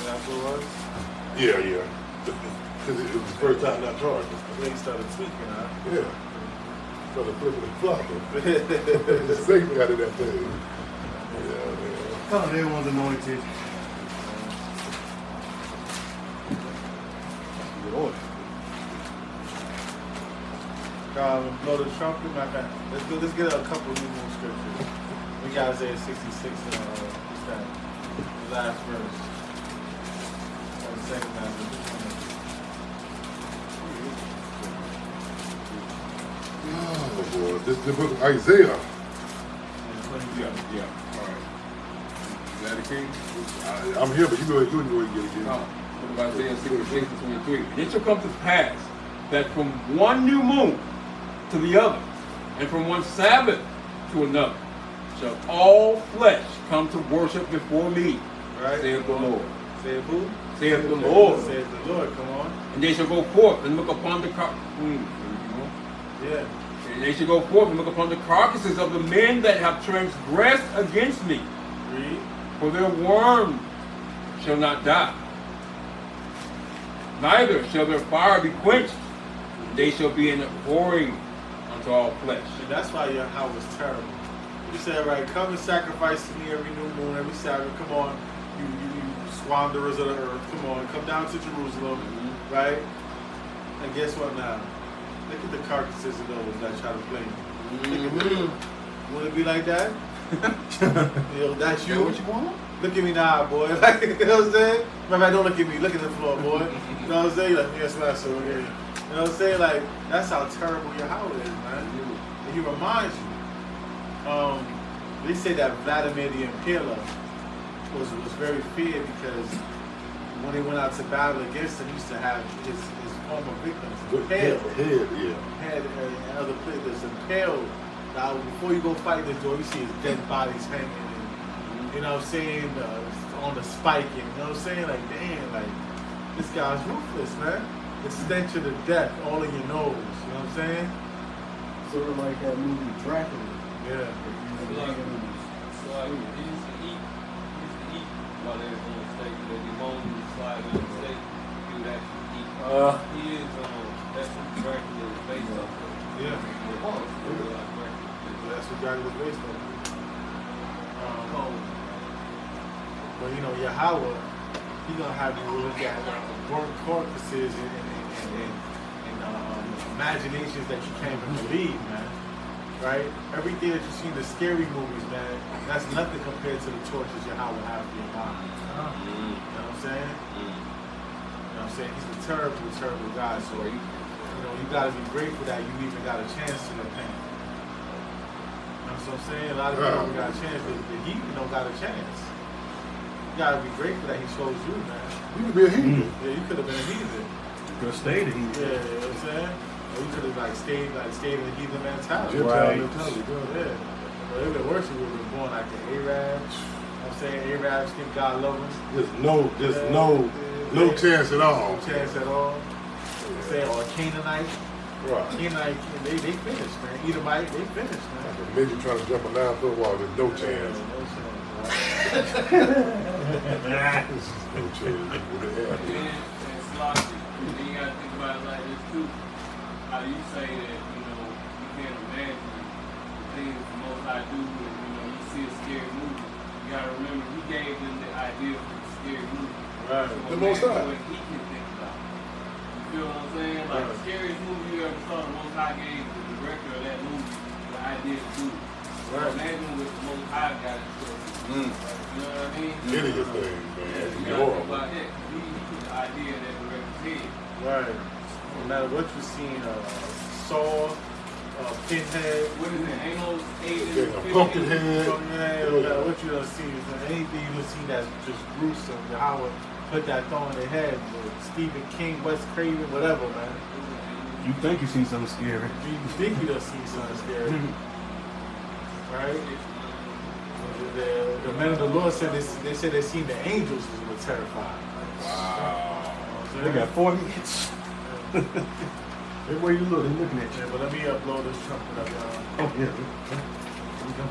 I: That's what it was?
D: Yeah. Because it was the first time not charging.
I: Then he started tweaking, huh?
D: Yeah. Started flipping and flopping. The safety out of that thing. Yeah, man.
E: Oh, everyone's anointed. Lord.
I: Blow the trumpet, my man. Let's get a couple of new scriptures. We got Isaiah 66 and what's that? The last verse. Or the second last verse.
D: Oh boy, this is the book of Isaiah.
A: Yeah. All right. Is that the king?
D: I'm here, but you go ahead and get it again.
A: No. Book of Isaiah 66 and 23. And it shall come to pass that from one new moon to the other, and from one Sabbath to another, shall all flesh come to worship before me,
I: Right?
A: saith the Lord.
I: Say it, who?
A: Saith the Lord.
I: Say the Lord, come on.
A: And they shall go forth and look upon the
I: Yeah.
A: And they shall go forth and look upon the carcasses of the men that have transgressed against me.
I: Read.
A: For their worm shall not die, neither shall their fire be quenched. They shall be an abhorring unto all flesh.
I: And that's why your house was terrible. You said, right, come and sacrifice to me every new moon, every Sabbath. Come on, you wanderers of the earth. Come on, come down to Jerusalem, right? And guess what now? Look at the carcasses of those that try to play you. Look at me. Want to be like that? That's you.
A: What you want?
I: Look at me now, boy. Like, you know what I'm saying? Remember, don't look at me. Look at the floor, boy. You know what I'm saying? Like, yes, master. Okay. You know what I'm saying? Like, that's how terrible your house is, man. And he reminds you. They say that Vladimir the Impaler was very feared because when they went out to battle against him, he used to have his former victims impaled. Had other players impaled. Now, before you go fight this door, you see his dead bodies hanging, and, you know what I'm saying, on the spike, and, you know what I'm saying? Like, damn, like, this guy's ruthless, man. The stench of the death all in your nose, you know what I'm saying?
G: Sort of like that movie Dracula.
I: Yeah.
J: So like, he used to eat while they was on the steak. The pneumonia would slide on the steak. He would actually eat. He is, that's what Dracula is based off of.
I: Yeah.
J: Dracula.
I: That's what Dracula's based on. But you know, Yahweh, he's gonna have you look at burnt carcasses and imaginations that you can't even believe, man. Right? Everything that you see in the scary movies, man, that's nothing compared to the tortures Yahweh have for your mind. You know what I'm saying? You know what I'm saying? He's a terrible, terrible God. So you know, you gotta be grateful that you even got a chance to repent. You know what I'm saying? A lot of people got a chance, but the heathen don't got a chance. You gotta be grateful that he chose you, man.
D: You could be a heathen.
I: Yeah, you could have been a heathen.
E: You could have stayed a heathen.
I: Yeah, you know what I'm saying? Or you could have stayed in the heathen mentality.
E: Right.
I: Yeah. But it would have worse if we would have been born like an Arab. You know what I'm saying? Arabs think God love us.
D: No chance at all.
I: No chance at all. Say, or Canaanite.
D: Right.
I: Canaanite, they finished, man. Edomite, they finished, man.
D: Like a midget trying to jump a 9-foot wall, there's no chance.
I: No chance,
D: No chance.
J: And sloppy. Then you gotta think about it like this too. How you say that, you can't imagine the things the Most High do, and you see a scary movie. You gotta remember, he gave them the idea for the scary movie.
I: Right.
J: So
D: The Most High.
J: what he can think about. You feel what I'm saying? Like the scariest movie you ever saw, the Most High gave the director of that movie the idea to do. So imagine what the Most High got in store. You know what I mean?
D: Hideous things, man.
J: You gotta think about that. He put the idea in that director's head.
I: Right. No matter what you've seen, Saw, Pinhead,
J: What is it? Ain't no
D: Pumpkinhead.
I: no matter what you done seen, anything you done seen that's just gruesome, Howard put that thought in their head, Stephen King, Wes Craven, whatever, man.
E: You think you seen something scary.
I: You think you done seen something scary. Right? The men of the Lord said they said they seen the angels who were terrified.
A: Wow.
E: They got 4 hits. Everywhere you look, they're looking at you.
I: Yeah, but let me upload this trumpet up, y'all.
E: Oh, yeah. Here we go.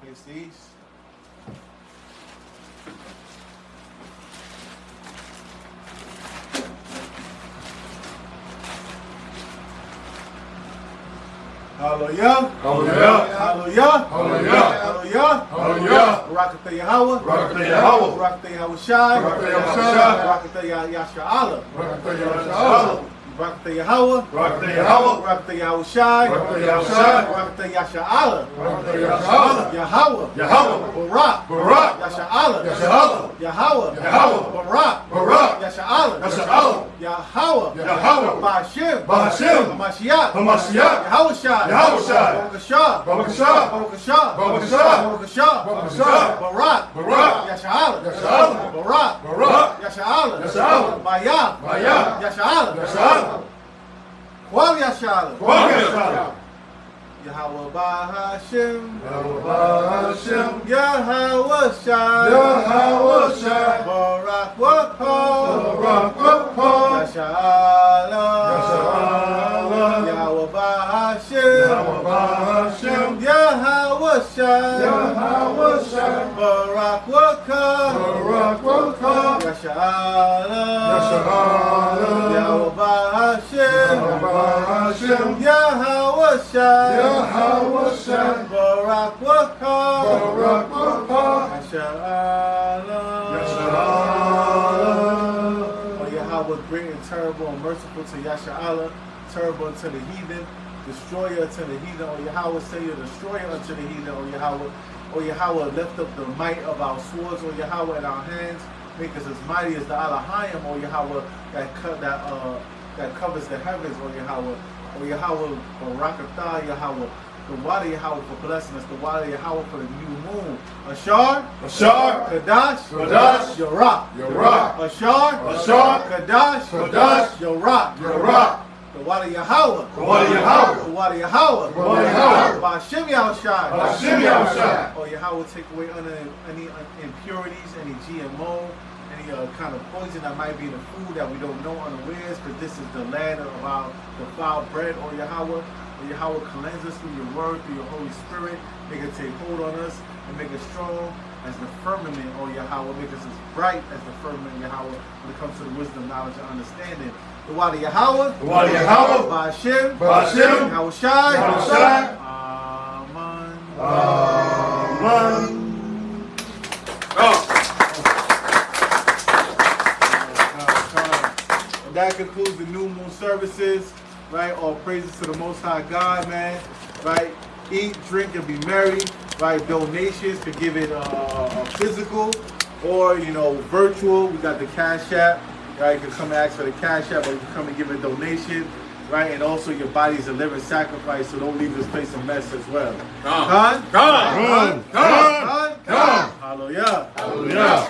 I: Face these. Hallelujah.
B: Hallelujah.
I: Hallelujah.
B: Hallelujah.
I: Hallelujah.
B: Hallelujah.
I: Barakatah Yahweh.
B: Barakatah Yahweh.
I: Barakatah Yahushai.
B: Barakatah Yahushai.
I: Barakatah Yasha'Allah.
B: Barakatah Yahweh.
I: Barakatah Yahweh.
B: Barakatah Yahweh.
I: Barakatah Yahushai.
B: Barakatah Yahushai.
I: Barakatah Yasha'Allah.
B: Barakatah Yahweh.
I: Yahweh.
B: Yahweh.
I: Barak.
B: Barak.
I: Yasha'Allah.
B: Yahweh.
I: Yahweh.
B: Yahweh.
I: Barak.
B: Barak.
I: Yasha'Allah.
B: Yahweh.
I: Yahweh.
B: Yahweh.
I: Ba'ashem.
B: Ba'ashem.
I: Hamashiach.
B: Hamashiach.
I: Yahushai.
B: Yahushai.
I: Barakashah.
B: Barakashah.
I: Barakashah.
B: Barakashah.
I: Barakashah.
B: Barakashah.
I: Barak.
B: Barak.
I: Yasha'Allah.
B: Yasha'Allah.
I: Barak.
B: Barak.
I: Yasha'Allah.
B: Yasha'Allah.
I: Maya.
B: Maya.
I: Yasha'Allah.
B: Yasha'Allah.
I: Kwam Yasha'Allah.
B: Kwam Yasha'Allah.
I: Yahweh Ba'ashem.
B: Yahweh Ba'ashem.
I: Yahweh Shai.
B: Yahweh Shai.
I: Barak Wakha.
B: Barak Wakha.
I: Yasha'Allah.
B: Yasha'Allah.
I: Yahweh Ba'ashem.
B: Yahweh Ba'ashem.
I: Yahweh Shai.
B: Yahweh Shai.
I: Barak Wakha.
B: Barak Wakha.
I: Yasha'Allah.
B: Yasha'Allah.
I: Yahweh Ba'ashem.
B: Yahweh Ba'ashem.
I: Yahweh Shai.
B: Yahweh Shai.
I: Barak Wakha.
B: Barak Wakha.
I: Yasha'Allah.
B: Yasha'Allah.
I: Oh, Yahweh, great and terrible and merciful to Yasha'Allah, terrible unto the heathen, destroyer unto the heathen. Oh, Yahweh, say you're destroyer unto the heathen. Oh, Yahweh. Oh, Yahweh, lift up the might of our swords. Oh, Yahweh, in our hands. Make us as mighty as the Elohim. Oh, Yahweh, that covers the heavens. Oh, Yahweh. Oh, Yahweh, Barakatah, Yahweh. The water Yahweh for blessing us. The water Yahweh for the new moon. Ashar.
B: Ashar.
I: Kadash.
B: Kadash.
I: Yorah.
B: Yorah.
I: Ashar.
B: Ashar.
I: Kadash.
B: Kadash.
I: Yorah.
B: Yorah.
I: The water Yahweh.
B: The water Yahweh.
I: The water Yahweh.
B: The water Yahweh.
I: Ba'ashem Yahushai.
B: Ba'ashem Yahushai.
I: Oh, Yahweh, take away any impurities, any GMO, any kind of poison that might be in the food that we don't know unawares, because this is the land of our defiled bread. Oh, Yahweh. Oh, Yahweh, cleanse us through your word, through your Holy Spirit. Make it take hold on us and make us strong as the firmament. Oh, Yahweh, make us as bright as the firmament, Yahweh, when it comes to the wisdom, knowledge, and understanding. The water Yahweh.
B: The water Yahweh.
I: Ba'ashem.
B: Ba'ashem.
I: Yahushai.
B: Yahushai.
I: Amen.
B: Amen.
I: And that concludes the new moon services, right? All praises to the Most High God, man, right? Eat, drink, and be merry, right? Donations to give it a physical or, you know, virtual. We got the Cash App, right? You can come and ask for the Cash App, or you can come and give a donation, right? And also your body is a living sacrifice, so don't leave this place a mess as well.
B: Come. Come.
I: Hallelujah.
B: Hallelujah.